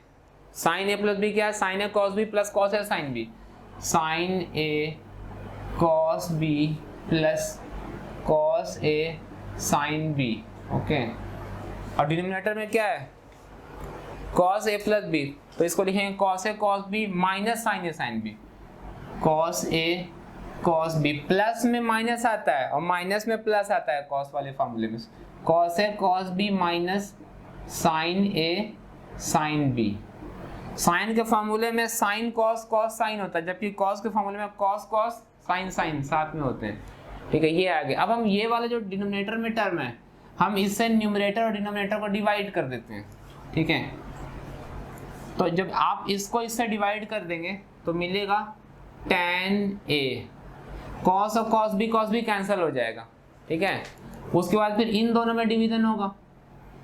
साइन a प्लस बी क्या है? Sine a cos B plus cos a sine b, sine a cos B plus cos a sine B, okay. और डिनोमिनेटर में क्या है? cos a प्लस बी, तो इसको लिखेंगे cos a cos b minus sine a sine b। cos a cos b plus में minus आता है और माइनस में प्लस आता है cos वाले फॉर्मूले में। cos a cos b minus sine a sine b. Sine के फॉर्मूले में साइन कॉस कॉस साइन होता है, जबकि कॉस के फॉर्मूले में कॉस कॉस साइन साइन साथ में होते हैं। ठीक है, ये आ गया। अब हम ये वाला जो डिनोमिनेटर में टर्म है, हम इससे न्यूमरेटर और डिनोमिनेटर को डिवाइड कर देते हैं। ठीक है, तो जब आप इसको इससे डिवाइड कर देंगे तो मिलेगा tan a। कॉस और कॉस भी कैंसिल हो जाएगा। ठीक है, उसके बाद फिर इन दोनों में डिवीजन होगा,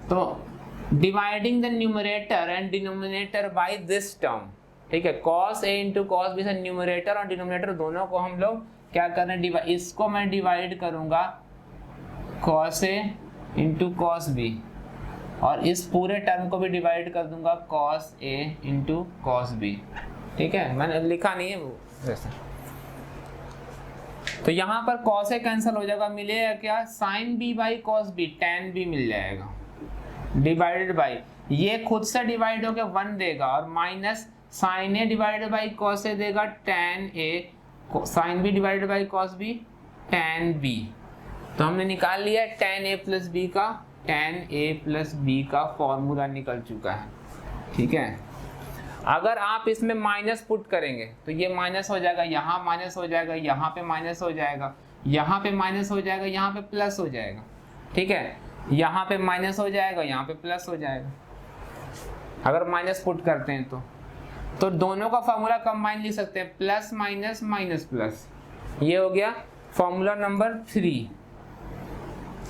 तो dividing the numerator and denominator by this term. ठीक है, cos a into cos b से न्यूमरेटर और डिनोमिनेटर दोनों को हम लोग क्या कर रहे हैं, इसको मैं डिवाइड करूंगा cos a into cos b, और इस पूरे टर्म को भी डिवाइड कर दूंगा cos a into cos B. ठीक है, मैंने लिखा नहीं है वो वैसे। तो यहाँ पर cos a कैंसिल हो जाएगा, मिलेगा क्या, sin b by cos b, tan b मिल जाएगा डिवाइडेड बाई, ये खुद से डिवाइड होकर 1 देगा, और minus sin a divided by cos a देगा tan a, sin b divided by cos b tan b। तो हमने निकाल लिया tan a प्लस b का, tan a प्लस b का फॉर्मूला निकल चुका है। ठीक है, अगर आप इसमें माइनस पुट करेंगे तो ये माइनस हो जाएगा, यहाँ माइनस हो जाएगा, यहाँ पे माइनस हो जाएगा, यहाँ पे माइनस हो जाएगा, यहाँ पे प्लस हो जाएगा। ठीक है, यहाँ पे माइनस हो जाएगा, यहाँ पे प्लस हो जाएगा अगर माइनस पुट करते हैं तो दोनों का फॉर्मूला कंबाइन लिख सकते हैं, प्लस माइनस माइनस प्लस। ये हो गया फॉर्मूला नंबर 3।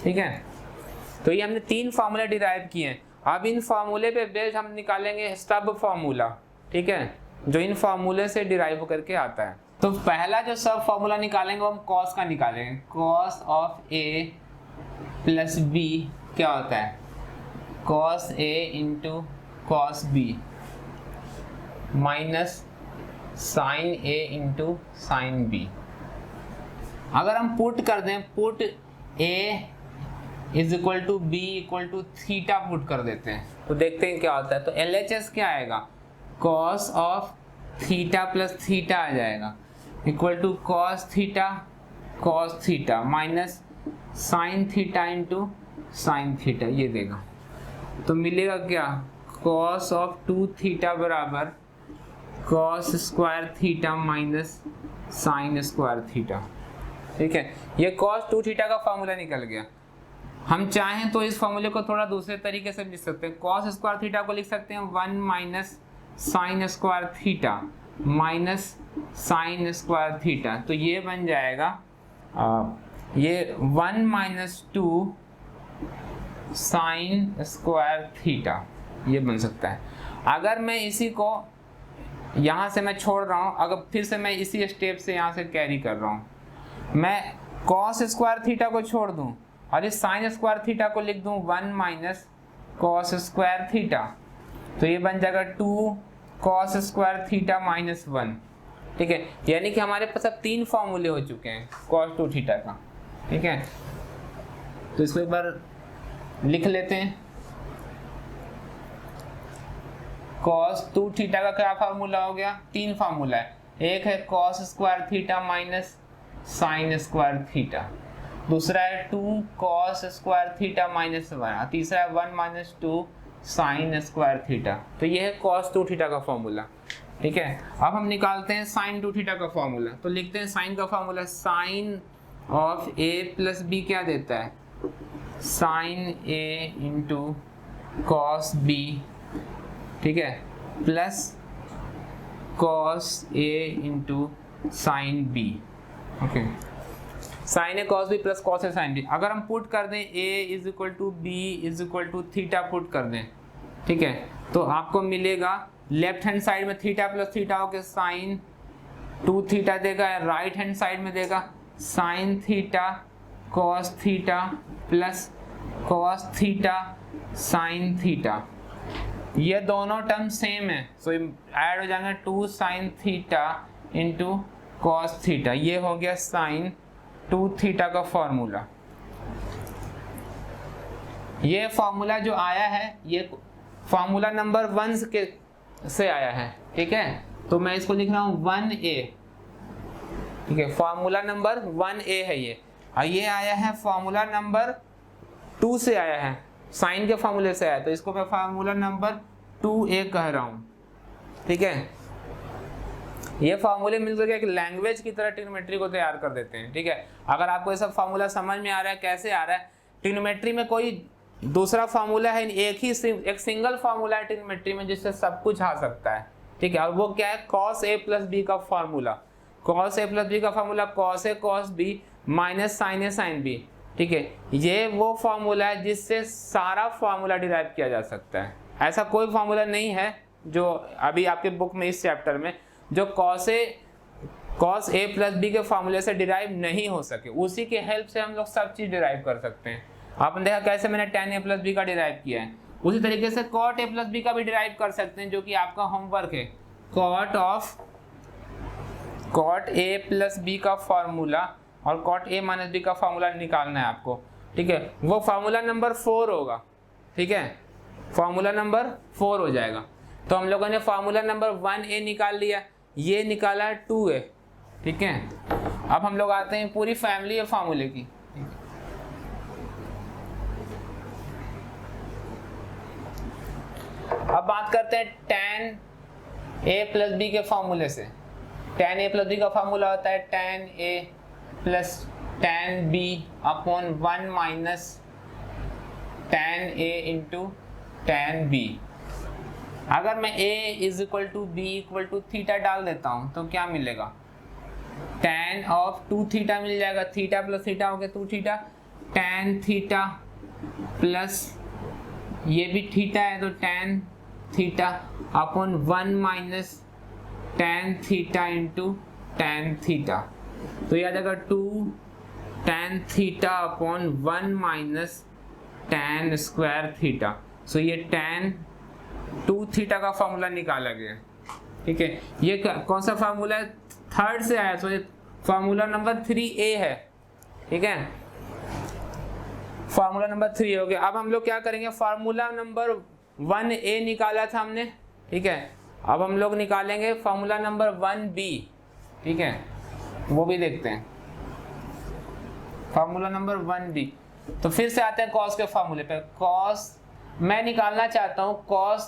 ठीक है, तो ये हमने 3 फार्मूला डिराइव किए हैं। अब इन फार्मूले पे बेस्ड हम निकालेंगे सब फार्मूला। ठीक है, जो इन फार्मूले से डिराइव करके आता है। तो पहला जो सब फार्मूला निकालेंगे वो हम कॉस का निकालेंगे। Cos of A plus B क्या होता है, cos A into cos B minus sine A into sine B. अगर हम पुट कर दें, put A is equal to B equal to theta put कर देते हैं, तो देखते हैं क्या होता है। तो LHS क्या आएगा, cos of theta plus theta आ जाएगा equal to cos theta minus sine theta into sine theta, ये देगा। तो मिलेगा क्या, कॉस ऑफ 2 थीटा बराबर cos square theta minus sine square theta. ठीक है, ये कॉस 2 थीटा का फॉर्मूला निकल गया। हम चाहें तो इस फॉर्मूले को थोड़ा दूसरे तरीके से लिख सकते हैं। कॉस स्क्वायर थीटा को लिख सकते हैं 1 minus sine square theta minus sine square theta, तो ये बन जाएगा ये 1 माइनस 2 साइन स्क्वायर थीटा, ये बन सकता है। अगर मैं इसी को यहाँ से मैं छोड़ रहा हूँ, अगर फिर से मैं इसी स्टेप से यहाँ से कैरी कर रहा हूँ, मैं कॉस स्क्वायर थीटा को छोड़ दूँ और इस साइन स्क्वायर थीटा को लिख दूँ 1 माइनस कॉस स्क्वायर थीटा, तो ये बन जाएगा 2 कॉस स्क्वायर थीटा माइनस 1। ठीक है, यानी कि हमारे पास अब 3 फॉर्मूले हो चुके हैं कॉस 2 थीटा का। ठीक है, तो इसको एक बार लिख लेते हैं। कॉस 2 थीटा का क्या फार्मूला हो गया, 3 फार्मूला है। एक है cos square theta minus sine square theta, दूसरा है 2 कॉस स्क्वायर थीटा माइनस 1, तीसरा है 1 माइनस 2 साइन स्क्वायर थीटा। तो ये है कॉस 2 थीटा का फॉर्मूला। ठीक है, अब हम निकालते हैं साइन 2 थीटा का फॉर्मूला। तो लिखते हैं साइन का formula, sine of A plus B क्या देता है, साइन ए इंटू कॉस बी। ठीक है, plus cos A into sine B. Okay, sine A cos B plus cos A sine B. अगर हम पुट कर दें a is equal to B is equal to theta put कर दें, ठीक है, तो आपको मिलेगा लेफ्ट हैंड साइड में थीटा प्लस थीटा होकर साइन 2 थीटा देगा, राइट हैंड साइड में देगा sine theta cos theta plus cos theta sine theta. ये दोनों टर्म सेम है, सो ऐड हो जाएंगे 2 sine theta into cos theta. ये हो गया साइन 2 थीटा का फॉर्मूला। ये फॉर्मूला जो आया है ये फॉर्मूला नंबर 1 से आया है। ठीक है, तो मैं इसको लिख रहा हूँ 1A। ठीक है, फॉर्मूला नंबर 1A है ये, और ये आया है फॉर्मूला नंबर 2 से आया है, साइन के फॉर्मूले से आया, तो इसको मैं फॉर्मूला नंबर 2a कह रहा हूँ, ठीक है। ये फार्मूले मिलकर के एक लैंग्वेज की तरह ट्रिग्नोमेट्री को तैयार कर देते हैं, ठीक है। अगर आपको ये सब फार्मूला समझ में आ रहा है कैसे आ रहा है, ट्रिग्नोमेट्री में कोई दूसरा फार्मूला है, एक सिंगल फार्मूला है ट्रिग्नोमेट्री में जिससे सब कुछ आ सकता है, ठीक है। और वो क्या है, cos a प्लस बी का formula. cos a plus B का formula cos a cos b minus sin a sin b, ठीक है। ये वो फार्मूला है जिससे सारा फार्मूला डिराइव किया जा सकता है। ऐसा कोई फार्मूला नहीं है जो अभी आपके बुक में इस चैप्टर में जो cos a प्लस बी के फार्मूले से डिराइव नहीं हो सके। उसी के हेल्प से हम लोग सब चीज डिराइव कर सकते हैं। आपने देखा कैसे मैंने tan a प्लस बी का डिराइव किया है, उसी तरीके से cot a प्लस बी का भी डिराइव कर सकते हैं, जो कि आपका होमवर्क है। cot a प्लस बी का फार्मूला और cot a माइनस बी का फार्मूला निकालना है आपको, ठीक है। वो फार्मूला नंबर 4 होगा, ठीक है। फार्मूला नंबर 4 हो जाएगा। तो हम लोगों ने फार्मूला नंबर 1a निकाल लिया, ये निकाला 2a, ठीक है। अब हम लोग आते हैं पूरी फैमिली है फार्मूले की। अब बात करते हैं tan a प्लस बी के फार्मूले से। tan a प्लस बी का फार्मूला होता है tan a plus tan b upon 1 minus tan a into tan b। अगर मैं a is equal to B equal to theta डाल देता हूं तो क्या मिलेगा, tan ऑफ 2 थीटा मिल जाएगा। थीटा प्लस थीटा हो गया 2 थीटा, tan थीटा प्लस ये भी थीटा है तो tan theta upon 1 minus tan theta into tan theta. तो ये आ जाएगा 2 tan theta upon 1 minus tan square theta. So ये tan 2 थीटा का फॉर्मूला निकाला गया, ठीक है। ये कौन सा फार्मूला है, थर्ड से आया, तो ये फार्मूला नंबर 3a है, ठीक है। फार्मूला नंबर 3 हो गया। अब हम लोग क्या करेंगे, फार्मूला नंबर 1a निकाला था हमने, ठीक है। अब हम लोग निकालेंगे फार्मूला नंबर 1b, ठीक है। वो भी देखते हैं फार्मूला नंबर 1b। तो फिर से आते हैं cos के फार्मूले पे। cos मैं निकालना चाहता हूँ cos,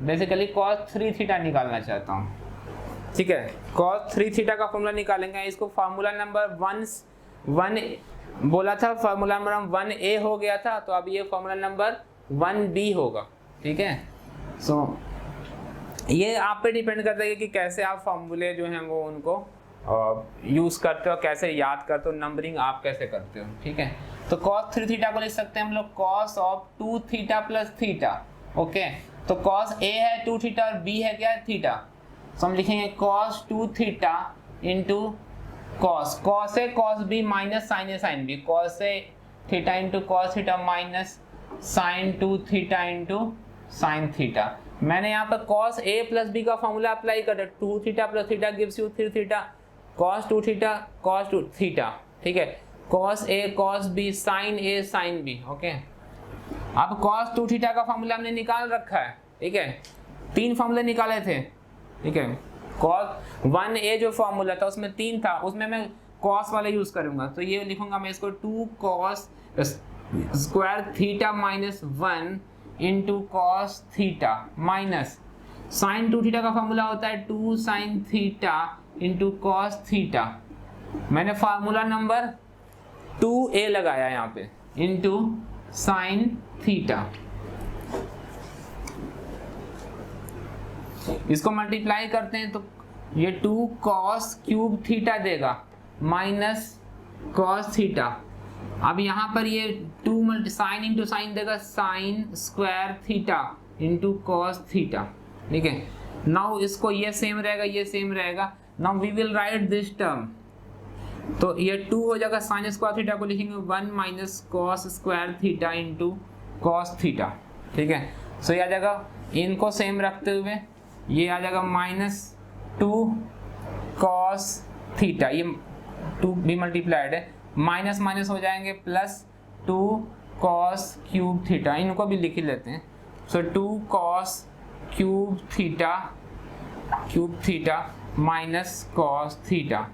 बेसिकली cos 3 थीटा निकालना चाहता हूँ, ठीक है। cos 3 थीटा का फॉर्मूला निकालेंगे। इसको फार्मूला नंबर 1 बोला था, फार्मूला नंबर 1a हो गया था, तो अब ये फार्मूला नंबर 1b होगा, ठीक है। सो ये आप पे डिपेंड करता है कि कैसे आप फार्मूले जो हैं वो उनको यूज करते हो, कैसे याद करते हो, नंबरिंग आप कैसे करते हो, ठीक है। तो cos 3 थीटा को लिख सकते हैं हम लोग cos of 2 theta plus theta, okay. तो cos a है 2 थीटा और b है क्या है थीटा। तो हम लिखेंगे cos 2 theta into cos a cos b minus sin a sin b, cos a theta into cos theta minus sin 2 theta into sin theta. मैंने यहाँ पर cos a प्लस b का फॉर्मूला अप्लाई कर दिया, 2 theta plus theta gives you 3 theta, cos 2 theta cos 2 theta, ठीक है। cos a cos b sin a sin b, okay. अब cos 2 theta का फॉर्मूला हमने निकाल रखा है, ठीक है। 3 फॉर्मूले निकाले थे, ठीक है। cos 1a जो फॉर्मूला था उसमें 3 था, उसमें मैं cos वाला यूज करूंगा, तो ये लिखूंगा मैं इसको 2 cos square theta minus 1 into cos theta minus sin 2 theta का फॉर्मूला होता है 2 sin theta into cos theta. मैंने फार्मूला नंबर 2a लगाया यहाँ पे इंटू sin थीटा। इसको मल्टीप्लाई करते हैं तो ये 2 cos क्यूब थीटा देगा माइनस cos थीटा। अब यहाँ पर ये 2 साइन इंटू साइन देगा sign square theta into cos theta, ठीक है। नाउ इसको ये सेम रहेगा, ये सेम रहेगा। Now we will write this term, तो ये 2 हो जाएगा, साइन स्क्वायर थीटा को लिखेंगे 1 minus cos square theta into cos theta, ठीक है। सो ये आ जाएगा, इनको सेम रखते हुए ये आ जाएगा माइनस 2 cos थीटा, ये 2 भी मल्टीप्लाइड है, माइनस माइनस हो जाएंगे प्लस 2 cos क्यूब थीटा, इनको भी लिख ही लेते हैं। So 2 cos cube theta minus cos theta,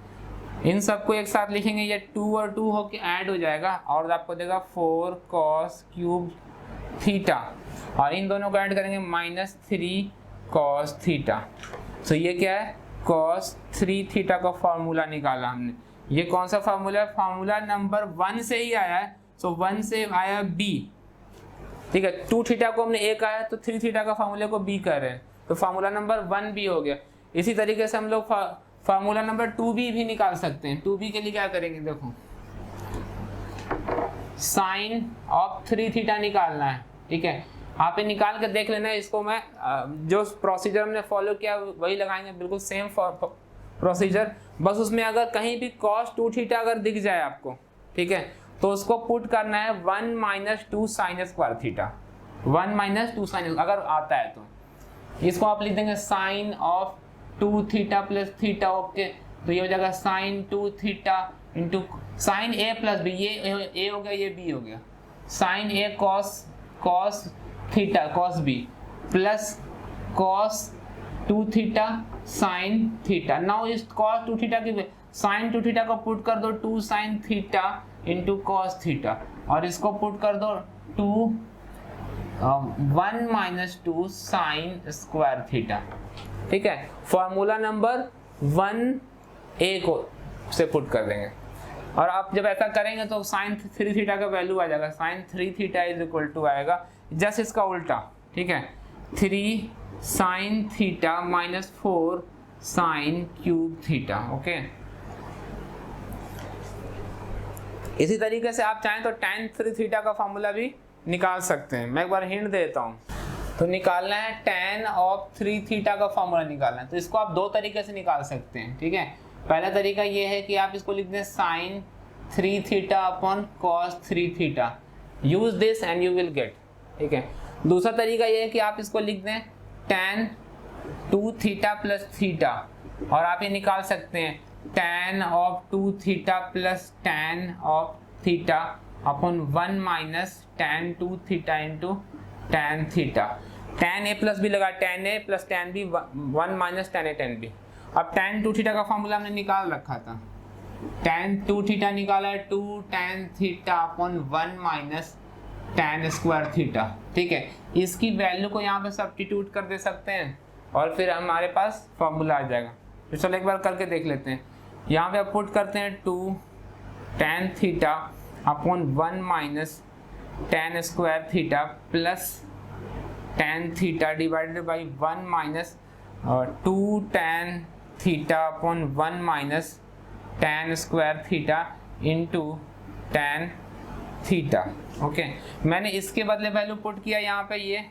इन सबको एक साथ लिखेंगे, ये 2 और 2 होके ऐड हो जाएगा और आपको देगा 4 cos क्यूब थीटा और इन दोनों को ऐड करेंगे -3 cos थीटा। तो ये क्या है, cos 3 थीटा का फॉर्मूला निकाला हमने। ये कौन सा फॉर्मूला है, फॉर्मूला नंबर 1 से ही आया है। सो 1 से आया b, ठीक है। 2 थीटा को हमने a कहा है तो 3 थीटा का फॉर्मूले को b कर रहे हैं, तो फॉर्मूला नंबर 1 भी हो गया। इसी तरीके से हम लोग फॉर्मूला नंबर 2b भी निकाल सकते हैं। 2b के लिए क्या करेंगे, देखो साइन ऑफ 3 थीटा निकालना है, ठीक है। आप ये निकाल के देख लेना। इसको मैं जो प्रोसीजर हमने फॉलो किया वही लगाएंगे, बिल्कुल सेम प्रोसीजर। बस उसमें अगर कहीं भी cos 2 थीटा अगर दिख जाए आपको, ठीक है, तो उसको पुट करना है 1 - 2 sin स्क्वायर थीटा। 1 - 2 sin अगर आता है तो इसको आप लिख देंगे sine of 2 theta plus theta, okay. तो ये हो जाएगा sine 2 theta into sine a plus b, ये a हो गया, ये b हो गया, sine a cos theta cos b plus cos 2 theta sine theta. Now इस cos 2 थीटा की साइन 2 थीटा को पुट कर दो 2 sine theta into cos theta, और इसको पुट कर दो 1 - 2 साइन स्क्वायर थीटा, ठीक है। फॉर्मूला नंबर 1a को से पुट कर देंगे। और आप जब ऐसा करेंगे तो साइन 3 थीटा का वैल्यू आ जाएगा, sine 3 theta is equal to आएगा जस्ट इसका उल्टा, ठीक है, 3 sine theta -4 sine cube theta, okay. इसी तरीके से आप चाहें तो tan 3 थीटा का फॉर्मूला भी निकाल सकते हैं। मैं एक बार हिंट देता हूँ। तो निकालना है tan ऑफ 3 थीटा का फॉर्मूला निकालना है, तो इसको आप 2 तरीके से निकाल सकते हैं, ठीक है। पहला तरीका ये है कि आप इसको लिख दें sine 3 theta upon cos 3 theta, use this and you will get, ठीक है। दूसरा तरीका ये है कि आप इसको लिख दें tan 2 थीटा प्लस थीटा, और आप ये निकाल सकते हैं tan of 2 theta plus tan of theta upon 1 - tan 2 theta into tan theta. tan a plus b लगा, tan a plus tan b 1 - tan a tan b। अब tan 2 थीटा का formula हमने निकाल रखा था, tan 2 थीटा निकाला है 2 tan theta upon 1 - tan square theta, ठीक है। इसकी वैल्यू को यहाँ पे सब्स्टिट्यूट कर दे सकते हैं और फिर हमारे पास फॉर्मूला आ जाएगा। तो चलो एक बार करके देख लेते हैं। यहाँ पे आप पुट करते हैं 2 tan theta upon 1 - tan square theta plus tan theta divided by 1 - 2 tan theta upon 1 - tan square theta into tan theta, okay. मैंने इसके बदले वैल्यू पुट किया यहाँ पे ये,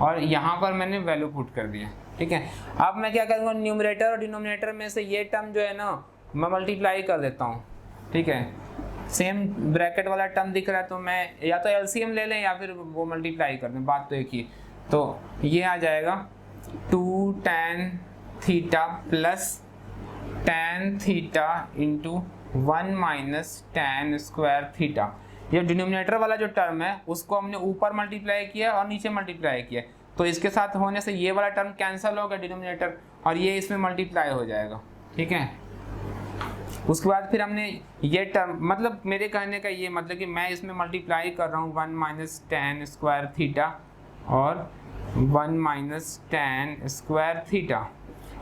और यहाँ पर मैंने वैल्यू पुट कर दिया, ठीक है। अब मैं क्या करूँगा, न्यूमरेटर और डिनोमिनेटर में से ये टर्म जो है ना मैं मल्टीप्लाई कर देता हूँ, ठीक है। सेम ब्रैकेट वाला टर्म दिख रहा है तो मैं या तो एलसीएम ले लें या फिर वो मल्टीप्लाई कर दें, बात तो एक ही। तो ये आ जाएगा 2 tan theta plus tan theta into 1 - tan square theta. ये डिनोमिनेटर वाला जो टर्म है उसको हमने ऊपर मल्टीप्लाई किया और नीचे मल्टीप्लाई किया, तो इसके साथ होने से ये वाला टर्म कैंसिल होगा डिनोमिनेटर, और ये इसमें मल्टीप्लाई हो जाएगा, ठीक है। उसके बाद फिर हमने ये टर्म, मतलब मेरे कहने का ये मतलब कि मैं इसमें मल्टीप्लाई कर रहा हूँ 1 - tan स्क्वायर थीटा और 1 - tan स्क्वायर थीटा।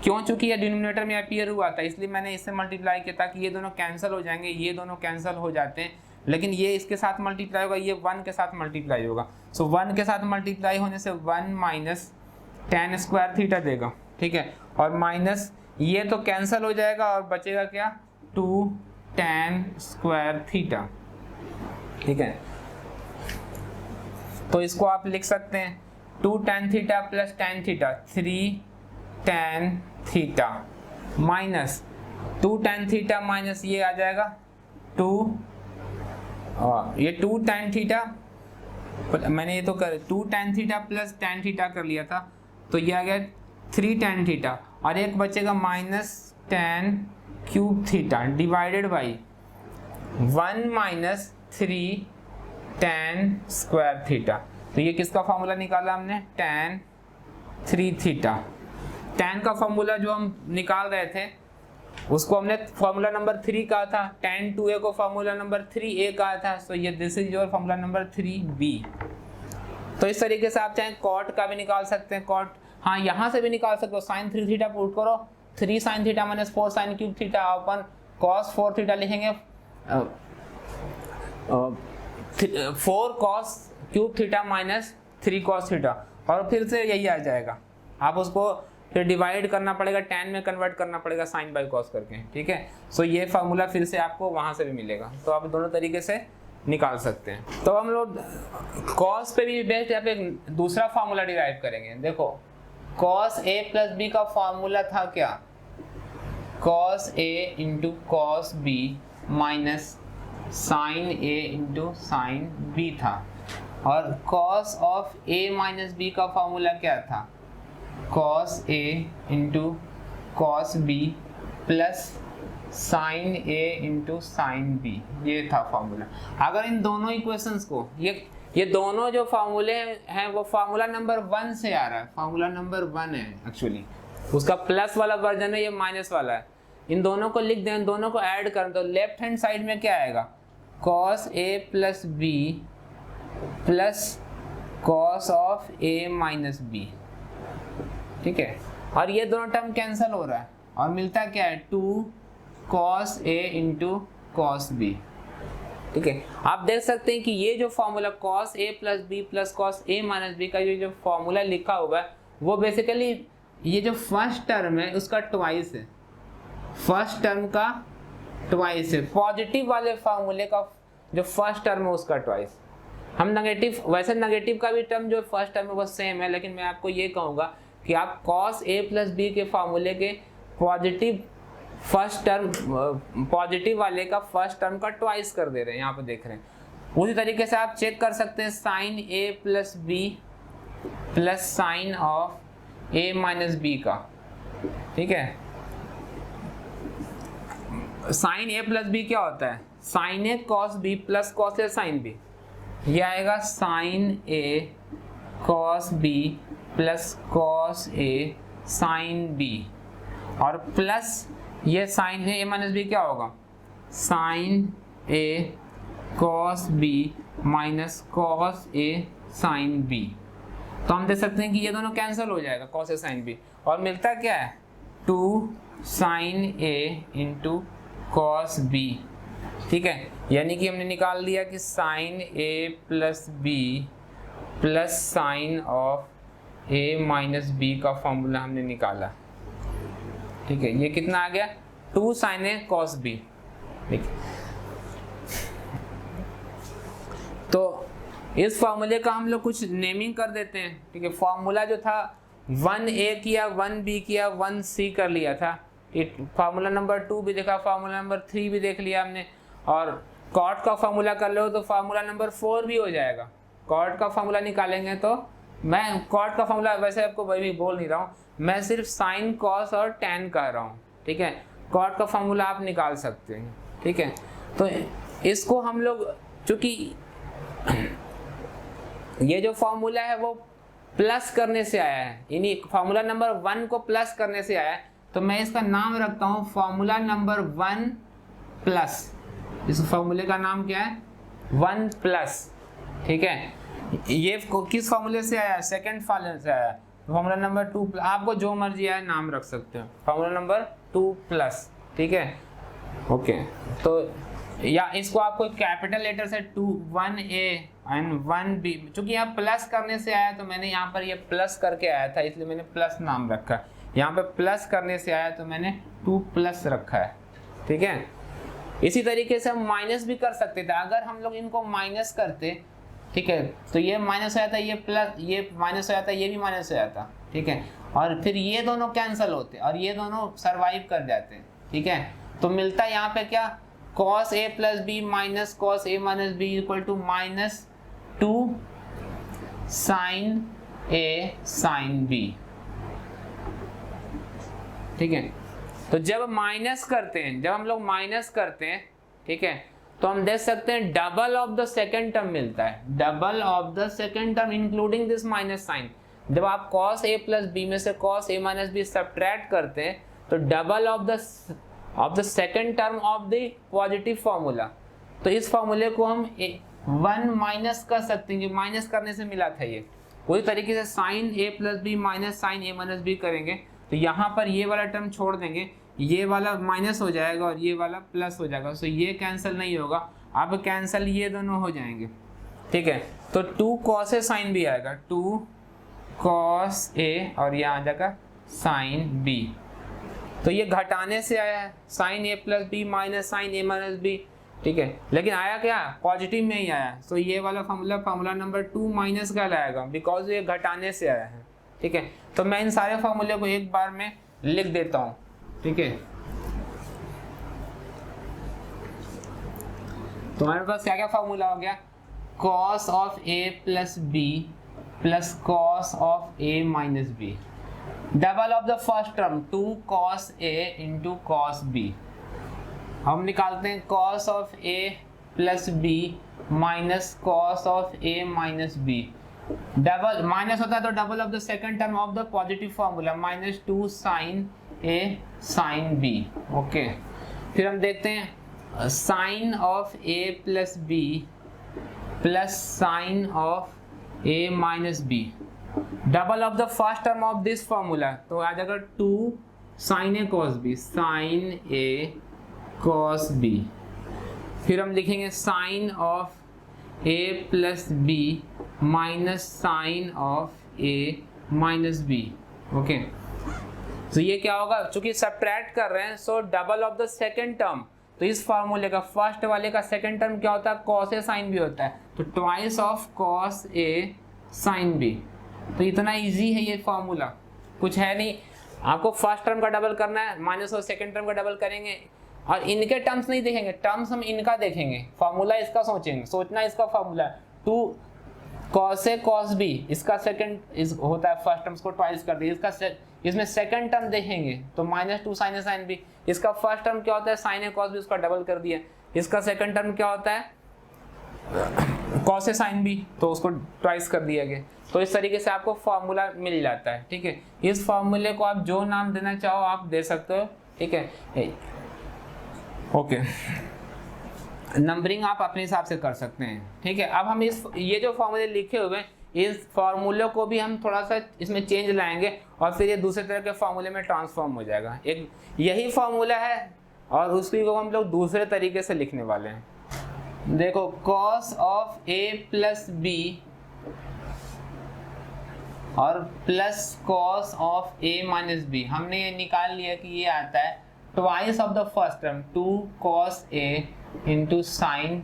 क्यों? चूंकि ये डिनोमिनेटर में अपीयर हुआ था इसलिए मैंने इससे मल्टीप्लाई किया ताकि ये दोनों कैंसिल हो जाएंगे, ये दोनों कैंसिल हो जाते हैं, लेकिन ये इसके साथ मल्टीप्लाई होगा, ये 1 के साथ मल्टीप्लाई होगा। सो 1 के साथ मल्टीप्लाई होने से 1 - tan स्क्वायर थीटा देगा, ठीक है। और माइनस ये तो कैंसिल हो जाएगा और बचेगा क्या, 2 tan स्क्वायर थीटा, ठीक है। तो इसको आप लिख सकते हैं 2 tan theta plus tan theta 3 tan theta minus 2 tan theta minus ये आ जाएगा 2 ये 2 tan थीटा, मैंने ये तो कर 2 tan theta plus tan theta कर लिया था, तो ये आ गया 3 tan थीटा, और एक बचेगा minus tan cube theta divided by 1 - 3 tan square theta. तो ये किसका फॉर्मूला निकाला हमने, tan 3 थीटा। tan का फॉर्मूला जो हम निकाल रहे थे उसको हमने फॉर्मूला नंबर 3 कहा था, tan 2a को फॉर्मूला नंबर 3a कहा था, सो ये this is your formula number 3b। तो इस तरीके से आप चाहे कॉट का भी निकाल सकते हैं, कॉट, हाँ यहाँ से भी निकाल सकते हो, साइन 3 थीटा पुट करो, 3 sine theta minus 4 sine cube theta अपन कॉस 4 थीटा लिखेंगे, 4 cos cube theta minus 3 cos theta, और फिर से यही आ जाएगा। आप उसको फिर डिवाइड करना पड़ेगा, tan में कन्वर्ट करना पड़ेगा साइन बाई कॉस करके, ठीक है। सो ये फार्मूला फिर से आपको वहां से भी मिलेगा, तो आप दोनों तरीके से निकाल सकते हैं। तो हम लोग कॉस पे भी बेस्ट यहाँ पे दूसरा फार्मूला डिराइव करेंगे। देखो कॉस ए प्लस बी का फार्मूला था क्या, cos A into cos B minus sine A into sine B था, और cos of A minus B का फार्मूला क्या था, cos A into cos B plus sine A into sine B, ये था फार्मूला। अगर इन दोनों इक्वेशंस को, ये दोनों जो फार्मूले हैं वो फार्मूला नंबर 1 से आ रहा है, फार्मूला नंबर 1 है एक्चुअली, उसका प्लस वाला वर्जन है, ये माइनस वाला है। इन दोनों को लिख दें, दोनों को ऐड कर दो, लेफ्ट हैंड साइड में क्या आएगा, cos A plus b plus cos of A minus b, ठीक है। और ये दोनों टर्म कैंसिल हो रहा है और मिलता क्या है, 2 cos A into cos B, ठीक है। आप देख सकते हैं कि ये जो formula cos A plus b plus cos A minus B का ये जो फॉर्मूला लिखा हुआ है वो बेसिकली ये जो फर्स्ट टर्म है उसका ट्वाइस है, फर्स्ट टर्म का ट्वाइस है, पॉजिटिव वाले फॉर्मूले का जो फर्स्ट टर्म है उसका ट्वाइस। हम नेगेटिव, वैसे नेगेटिव का भी टर्म जो फर्स्ट टर्म है वो सेम है, लेकिन मैं आपको ये कहूँगा कि आप cos a प्लस बी के फार्मूले के पॉजिटिव फर्स्ट टर्म, पॉजिटिव वाले का फर्स्ट टर्म का ट्वाइस कर दे रहे हैं, यहाँ पे देख रहे हैं। उसी तरीके से आप चेक कर सकते हैं sine a plus b plus sine of a minus B का, ठीक है। साइन a प्लस बी क्या होता है, sine a cos b plus cos a sine b, ये आएगा sine a cos b plus cos A sine b, और plus ये साइन ए माइनस बी क्या होगा, साइन ए कॉस बी माइनस कॉस ए sine b. तो हम देख सकते हैं कि ये दोनों कैंसिल हो जाएगा, कॉस ए साइन बी, और मिलता क्या है, 2 साइन ए इंटू कॉस बी, ठीक है। यानी कि हमने निकाल दिया कि sine a plus b plus sine of A minus B का फॉर्मूला हमने निकाला, ठीक है। ये कितना आ गया, 2 साइन ए कॉस बी, ठीक। तो इस फॉर्मूले का हम लोग कुछ नेमिंग कर देते हैं, ठीक है। फॉर्मूला जो था 1a किया, 1b किया, 1c कर लिया था, फार्मूला नंबर 2 भी देखा, फार्मूला नंबर 3 भी देख लिया हमने, और कॉट का फार्मूला कर लो तो फार्मूला नंबर 4 भी हो जाएगा। कॉट का फार्मूला निकालेंगे तो मैं कॉट का फार्मूला वैसे आपको वही बोल नहीं रहा हूँ, मैं सिर्फ साइन कॉस और टैन कह रहा हूँ, ठीक है। कॉट का फार्मूला आप निकाल सकते हैं, ठीक है। तो इसको हम लोग, चूंकि ये जो फार्मूला है वो प्लस करने से आया है, यानी फार्मूला नंबर 1 को प्लस करने से आया है, तो मैं इसका नाम रखता हूँ फार्मूला नंबर 1 प्लस। इस फार्मूले का नाम क्या है, 1 प्लस, ठीक है। ये किस फार्मूले से आया है, सेकंड फार्मूले से आया है, फार्मूला नंबर 2, आपको जो मर्जी आए नाम रख सकते हो, फार्मूला नंबर 2 प्लस, ठीक है, ओके। तो या इसको आपको कैपिटल लेटर से 1a एंड 1b, चूंकि यहाँ प्लस करने से आया तो मैंने यहाँ पर ये प्लस करके आया था इसलिए मैंने प्लस नाम रखा है, यहाँ पे प्लस करने से आया तो मैंने 2 प्लस रखा है, ठीक है। इसी तरीके से हम माइनस भी कर सकते थे, अगर हम लोग इनको माइनस करते, ठीक है, तो ये माइनस हो जाता, ये प्लस, ये माइनस हो जाता, ये भी माइनस हो जाता, ठीक है, और फिर ये दोनों कैंसिल होते और ये दोनों सरवाइव कर जाते हैं, ठीक है। तो मिलता है यहाँ पे क्या, cos a plus b minus cos a minus b equal to minus 2 sine a sine b, ठीक है। तो जब माइनस करते हैं, जब हम लोग माइनस करते हैं, ठीक है, तो हम देख सकते हैं double of the second term मिलता है, double of the second term including this minus sign. जब आप cos a प्लस बी में से cos a minus b subtract करते हैं तो double of the second term of the positive formula. तो इस फार्मूले को हम 1 माइनस कर सकते हैं, माइनस करने से मिला था ये। उसी तरीके से sign a plus b minus sine a minus B करेंगे तो यहाँ पर ये वाला टर्म छोड़ देंगे, ये वाला माइनस हो जाएगा और ये वाला प्लस हो जाएगा। सो ये कैंसिल नहीं होगा, अब कैंसिल ये दोनों हो जाएंगे। ठीक है, तो 2 cos ए साइन बी आएगा, 2 cos ए और ये आ जाएगा साइन बी। तो ये घटाने से आया है, sine a plus b minus sine a minus b. ठीक है, लेकिन आया क्या, पॉजिटिव में ही आया। सो ये वाला फार्मूला नंबर 2 माइनस का लाएगा, बिकॉज ये घटाने से आया है। ठीक है, तो मैं इन सारे फार्मूले को एक बार में लिख देता हूँ। ठीक है, तो हमारे पास क्या क्या फार्मूला हो गया, cos of a plus b plus cos of a minus b, double of the first term 2 cos a into cos b। हम निकालते हैं cos of a plus b minus cos of a minus b. Double minus होता है तो double of the second term of the positive formula minus 2 sine a sine b। Okay, फिर हम देखते हैं sine of a plus b plus sine of a minus b, double of the first term of this formula तो आ जाएगा 2 sine a cos b, sine a cos b। फिर हम लिखेंगे sine of a plus b minus sine of a minus b. Okay, तो ये क्या होगा, चूंकि सब्ट्रैक्ट कर रहे हैं so double of the second term, तो इस फार्मूले का फर्स्ट वाले का सेकंड टर्म क्या होता है, cos a sin b होता है, तो twice of cos a sin b। तो इतना इजी है ये फार्मूला, कुछ है नहीं। आपको फर्स्ट टर्म का डबल करना है, माइनस और सेकंड टर्म का डबल करेंगे और इनके टर्म्स नहीं देखेंगे, टर्म्स हम इनका देखेंगे, फार्मूला इसका सोचेंगे, सोचना इसका formula 2 cos a cos b, इसका सेकंड होता है फर्स्ट टर्म्स को ट्वाइस कर दिया, इसका इसमें सेकंड टर्म देखेंगे तो minus 2 sine a sine b। इसका फर्स्ट टर्म क्या होता है साइन a cos b, उसका डबल कर दिया। इसका सेकंड टर्म क्या होता है cos a साइन b, तो उसको ट्वाइस कर दिया गया। तो इस तरीके से आपको फार्मूला मिल जाता है। ठीक है, इस फार्मूले को आप जो नाम देना चाहो आप दे सकते हो। ठीक है, ओके, नंबरिंग आप अपने हिसाब से कर सकते हैं। ठीक है, अब हम ये जो फार्मूले लिखे हुए हैं इस फार्मूले को भी हम थोड़ा सा इसमें चेंज लाएंगे और फिर ये दूसरे तरह के फार्मूले में ट्रांसफॉर्म हो जाएगा। एक यही फार्मूला है और उसकी को हम लोग दूसरे तरीके से लिखने वाले हैं। देखो cos of a plus B और plus cos of a minus B, हमने ये निकाल लिया कि ये आता है twice of the first term 2 cos a into sine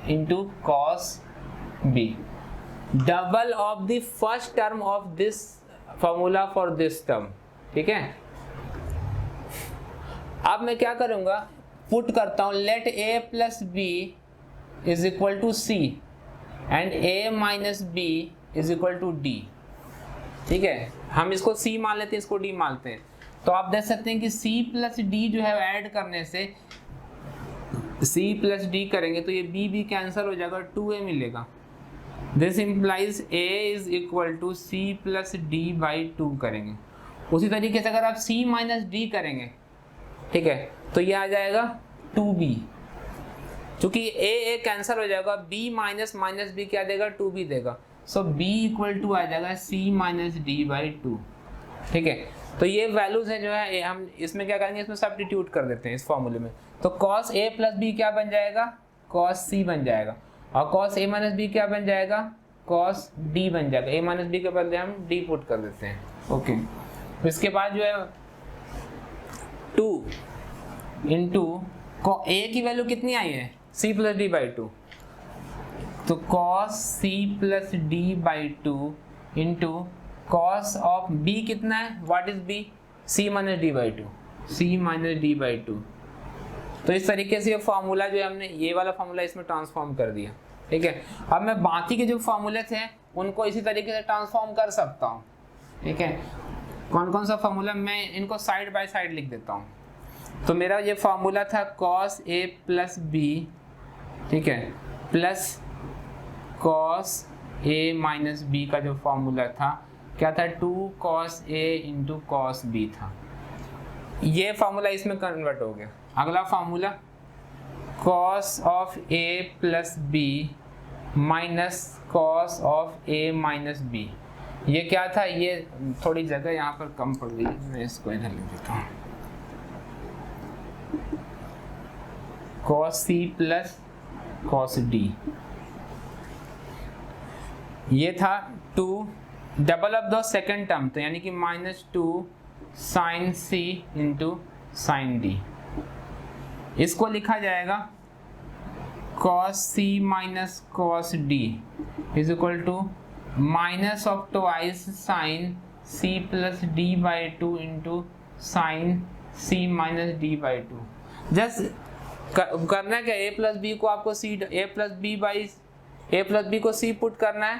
into cos b, double of the first term of this formula for this term. ठीक है, अब मैं क्या करूंगा, पुट करता हूं let a plus B is equal to C and a minus B is equal to d. ठीक है, हम इसको c मान लेते हैं, इसको d मानते हैं, तो आप देख सकते हैं कि c प्लस डी जो है ऐड करने से c प्लस डी करेंगे तो ये b कैंसिल हो जाएगा, 2a मिलेगा। This implies a is equal to c plus d by 2 करेंगे। उसी तरीके से अगर आप c माइनस डी करेंगे, ठीक है, तो ये आ जाएगा 2b, चूंकि a कैंसिल हो जाएगा, b माइनस माइनस b क्या देगा, 2b देगा। सो b इक्वल टू आ जाएगा c माइनस डी बाई 2। ठीक है, तो ये वैल्यूज है जो है हम इसमें क्या करेंगे, इसमें सब्स्टिट्यूट कर देते हैं इस फॉर्मूले में। तो cos a प्लस बी क्या बन जाएगा, cos c बन जाएगा, और cos a माइनस बी क्या बन जाएगा, cos d बन जाएगा। a माइनस बी के बदले हम d पुट कर देते हैं। ओके, इसके बाद जो है 2 इंटू a की वैल्यू कितनी आई है, c प्लस डी बाई 2, तो cos c plus d by 2 into cos of b कितना है, what is b, c minus d by 2, c minus d by 2। तो इस तरीके से ये फार्मूला जो है हमने ये वाला फार्मूला इसमें ट्रांसफॉर्म कर दिया। ठीक है, अब मैं बाकी के जो फार्मूले थे उनको इसी तरीके से ट्रांसफॉर्म कर सकता हूँ। ठीक है, कौन कौन सा फार्मूला, मैं इनको साइड बाय साइड लिख देता हूँ। तो मेरा ये फार्मूला था cos a प्लस बी, ठीक है, प्लस cos a माइनस बी का जो फार्मूला था क्या था, 2 cos a into cos b था। ये फार्मूला इसमें कन्वर्ट हो गया। अगला formula cos of a plus b minus cos of A minus b. ये क्या था, ये थोड़ी जगह यहाँ पर कम पड़ गई, मैं इसको इधर लिख देता हूँ। Cos c plus cos d, ये था 2 double of the second term, तो यानी कि -2 sine c into sine d. इसको लिखा जाएगा cos c minus cos d is equal to minus of twice sine c plus d by 2 into sine c minus d by 2। Just करना क्या, a plus b को आपको a plus b को c put करना है,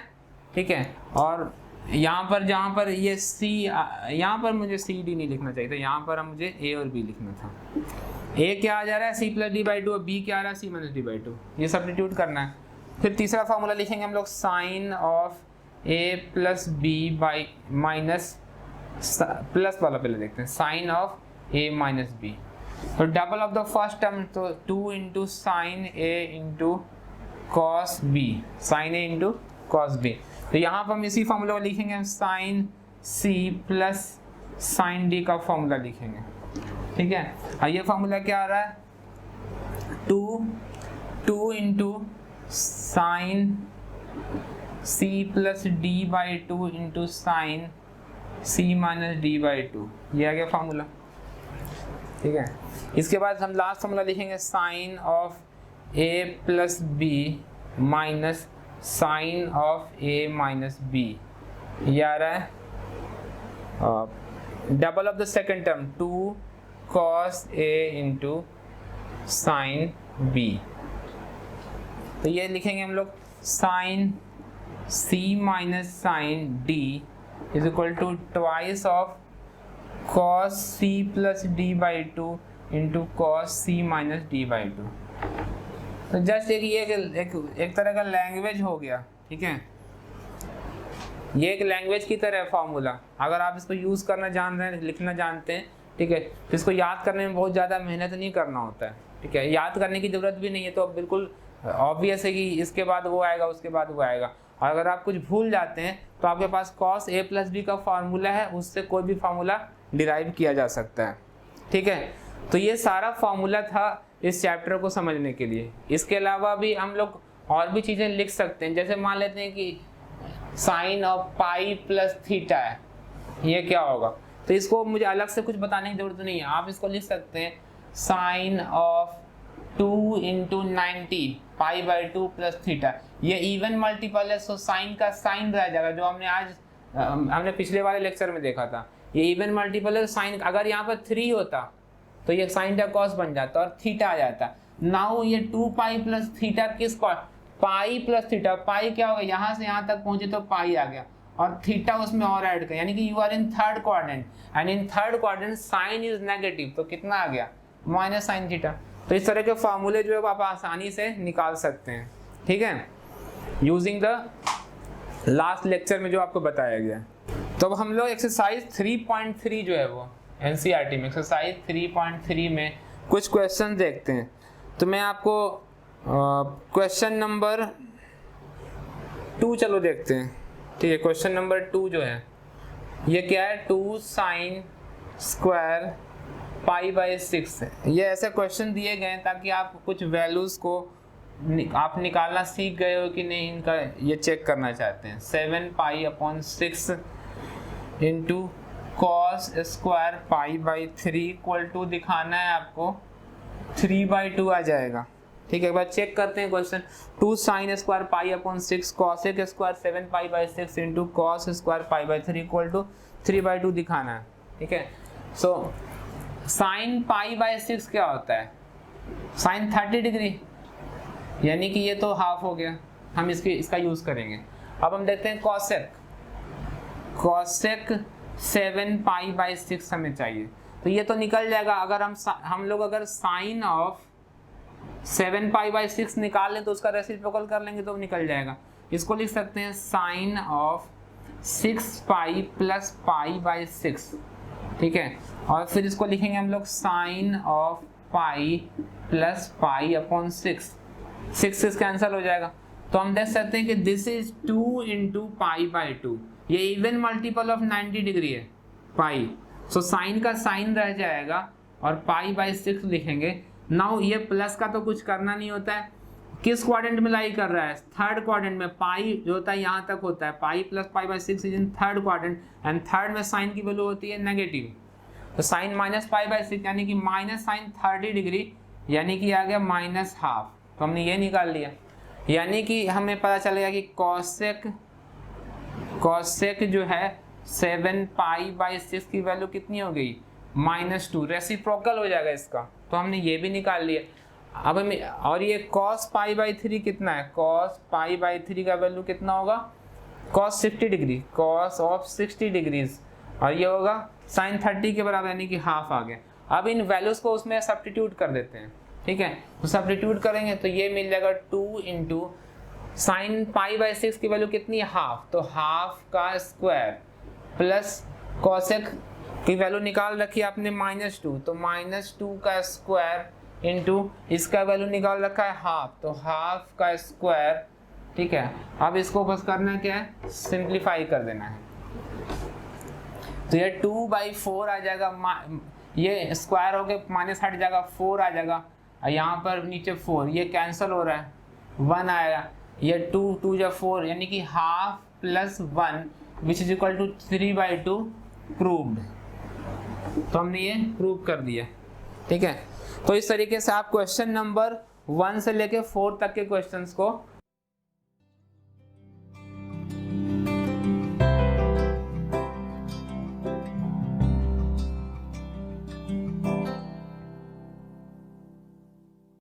ठीक है। और यहाँ पर जहाँ पर ये c, यहाँ पर मुझे सी डी नहीं लिखना चाहिए था, यहाँ पर मुझे a और b लिखना था। a क्या आ जा रहा है c plus d by 2, b क्या आ रहा है c माइनस डी बाई 2, ये सब्स्टिट्यूट करना है। फिर तीसरा फार्मूला लिखेंगे हम लोग sine of a plus B by minus, plus वाला पहले देखते हैं, sine of a minus B. तो double of the first term, तो 2 into sine a into cos B, sine a into cos B. तो यहाँ पर हम इसी फॉर्मूला को लिखेंगे, sine c plus sine d का फॉर्मूला लिखेंगे, ठीक है। और ये फॉर्मूला क्या आ रहा है, 2 into sine c plus d by 2 into sine c minus d by 2, ये आ गया फॉर्मूला, ठीक है। इसके बाद हम लास्ट फॉर्मूला लिखेंगे, sine of a plus b minus sine of a minus b, ये आ रहा है double of the second term 2 cos a into sine b। तो ये लिखेंगे हम लोग, sine c minus sine d is equal to twice of cos c plus d by 2 into cos c minus d by 2। तो just एक तरह का language हो गया, ठीक है। ये एक लैंग्वेज की तरह है फॉर्मूला, अगर आप इसको यूज़ करना जान रहे हैं, लिखना जानते हैं, ठीक है, तो इसको याद करने में बहुत ज़्यादा मेहनत नहीं करना होता है, ठीक है। याद करने की ज़रूरत भी नहीं है, तो बिल्कुल ऑब्वियस है कि इसके बाद वो आएगा, उसके बाद वो आएगा। और अगर आप कुछ भूल जाते हैं तो आपके पास cos a प्लस बी का फार्मूला है, उससे कोई भी फार्मूला डिराइव किया जा सकता है, ठीक है। तो ये सारा फार्मूला था इस चैप्टर को समझने के लिए। इसके अलावा भी हम लोग और भी चीज़ें लिख सकते हैं, जैसे मान लेते हैं कि sine of pi plus theta है, ये क्या होगा, तो इसको मुझे अलग से कुछ बताने की जरूरत नहीं है, आप इसको लिख सकते हैं sine of 2 into 90 pi by 2 plus theta. ये इवन मल्टीपल है, सो साइन का साइन रह जाएगा, जो हमने पिछले वाले लेक्चर में देखा था। ये इवन मल्टीपल है, साइन अगर यहाँ पर 3 होता तो ये साइन का कॉस बन जाता और थीटा आ जाता। नाउ ये 2 पाई प्लस थीटा किस कॉस, पाई प्लस थीटा, पाई क्या होगा, यहाँ से यहाँ तक पहुंचे तो पाई आ गया, और थीटा उसमें और ऐड कर, यानी कि you are in third quadrant, and in third quadrant sine is negative, तो कितना आ गया, माइनस साइन थीटा। तो इस तरह के फार्मूले जो है आप आसानी से निकाल सकते हैं, ठीक है, यूजिंग द लास्ट लेक्चर में जो आपको बताया गया। तो अब हम लोग एक्सरसाइज 3.3 जो है वो एनसीईआरटी में एक्सरसाइज 3.3 में कुछ क्वेश्चन देखते हैं। तो मैं आपको क्वेश्चन नंबर 2 चलो देखते हैं, ठीक है। क्वेश्चन नंबर 2 जो है ये क्या है, 2 साइन स्क्वायर पाई बाई 6 है। ये ऐसे क्वेश्चन दिए गए हैं ताकि आप कुछ वैल्यूज़ को आप निकालना सीख गए हो कि नहीं, इनका ये चेक करना चाहते हैं। 7 pi upon 6 into cos square pi by 3 equal to दिखाना है आपको 3/2 आ जाएगा, ठीक है। एक बार चेक करते हैं question. 2 sine square pi upon 6 cos square 7 pi by 6 into cos square pi by 3 equal to 3/2 दिखाना है, ठीक है। सो साइन पाई बाई 6 क्या होता है, साइन 30 डिग्री, यानी कि ये तो हाफ हो गया, हम इसका यूज करेंगे। अब हम देखते हैं कॉसेक 7 पाई बाई 6 हमें चाहिए, तो ये तो निकल जाएगा। अगर हम लोग अगर साइन ऑफ 7 पाई बाई 6 निकाल लें तो उसका रेसिप्रोकल कर लेंगे तो निकल जाएगा। इसको लिख सकते हैं sine of 6 pi plus pi by 6, ठीक है। और फिर इसको लिखेंगे हम लोग sine of pi plus pi upon 6 cancel हो जाएगा, तो हम देख सकते हैं कि this is 2 into pi by 2, ये इवन मल्टीपल ऑफ 90 डिग्री है पाई, सो साइन का साइन रह जाएगा और पाई बाई 6 लिखेंगे। नाउ ये प्लस का तो कुछ करना नहीं होता है, किस क्वाड्रेंट में लाई कर रहा है, थर्ड क्वाड्रेंट में। पाई जो होता है यहाँ तक होता है, पाई plus pi by 6 is in third quadrant and third में साइन की वैल्यू होती है नेगेटिव, तो साइन माइनस पाई बाई 6 यानी कि माइनस साइन 30 डिग्री यानी कि आ गया माइनस हाफ, तो हमने ये निकाल लिया। यानी कि हमें पता चलेगा कि कॉसेक जो है 7 पाई बाई 6 की वैल्यू कितनी हो गई, -2, रेसिप्रोकल हो जाएगा इसका, तो हमने ये भी निकाल लिया। अब हमें और ये cos पाई बाई 3 कितना है, cos पाई बाई 3 का वैल्यू कितना होगा, cos 60 degree, cos of 60 degrees, और ये होगा sin 30 के बराबर यानी कि हाफ आ गया। अब इन वैल्यूज को उसमें सब्स्टिट्यूट कर देते हैं, ठीक है, तो सब्स्टिट्यूट करेंगे तो ये मिल जाएगा 2 इंटू साइन पाई बाई 6 की वैल्यू कितनी है, हाफ, तो हाफ का स्क्वायर प्लस कॉसेक की वैल्यू निकाल रखी है आपने -2, तो -2 का स्क्वायर इंटू इसका वैल्यू निकाल रखा है हाफ, तो हाफ का स्क्वायर, ठीक है। अब इसको बस करना क्या है, सिंप्लीफाई कर देना है, तो ये 2/4 आ जाएगा, ये स्क्वायर हो गया माइनस हट जाएगा, 4 आ जाएगा, यहाँ पर नीचे 4, ये कैंसिल हो रहा है, 1 आएगा, ये 2 या 4 यानी कि half plus 1 which is equal to 3/2 proved, तो हमने ये प्रूव कर दिया, ठीक है। तो इस तरीके से आप क्वेश्चन नंबर 1 से लेके 4 तक के क्वेश्चंस को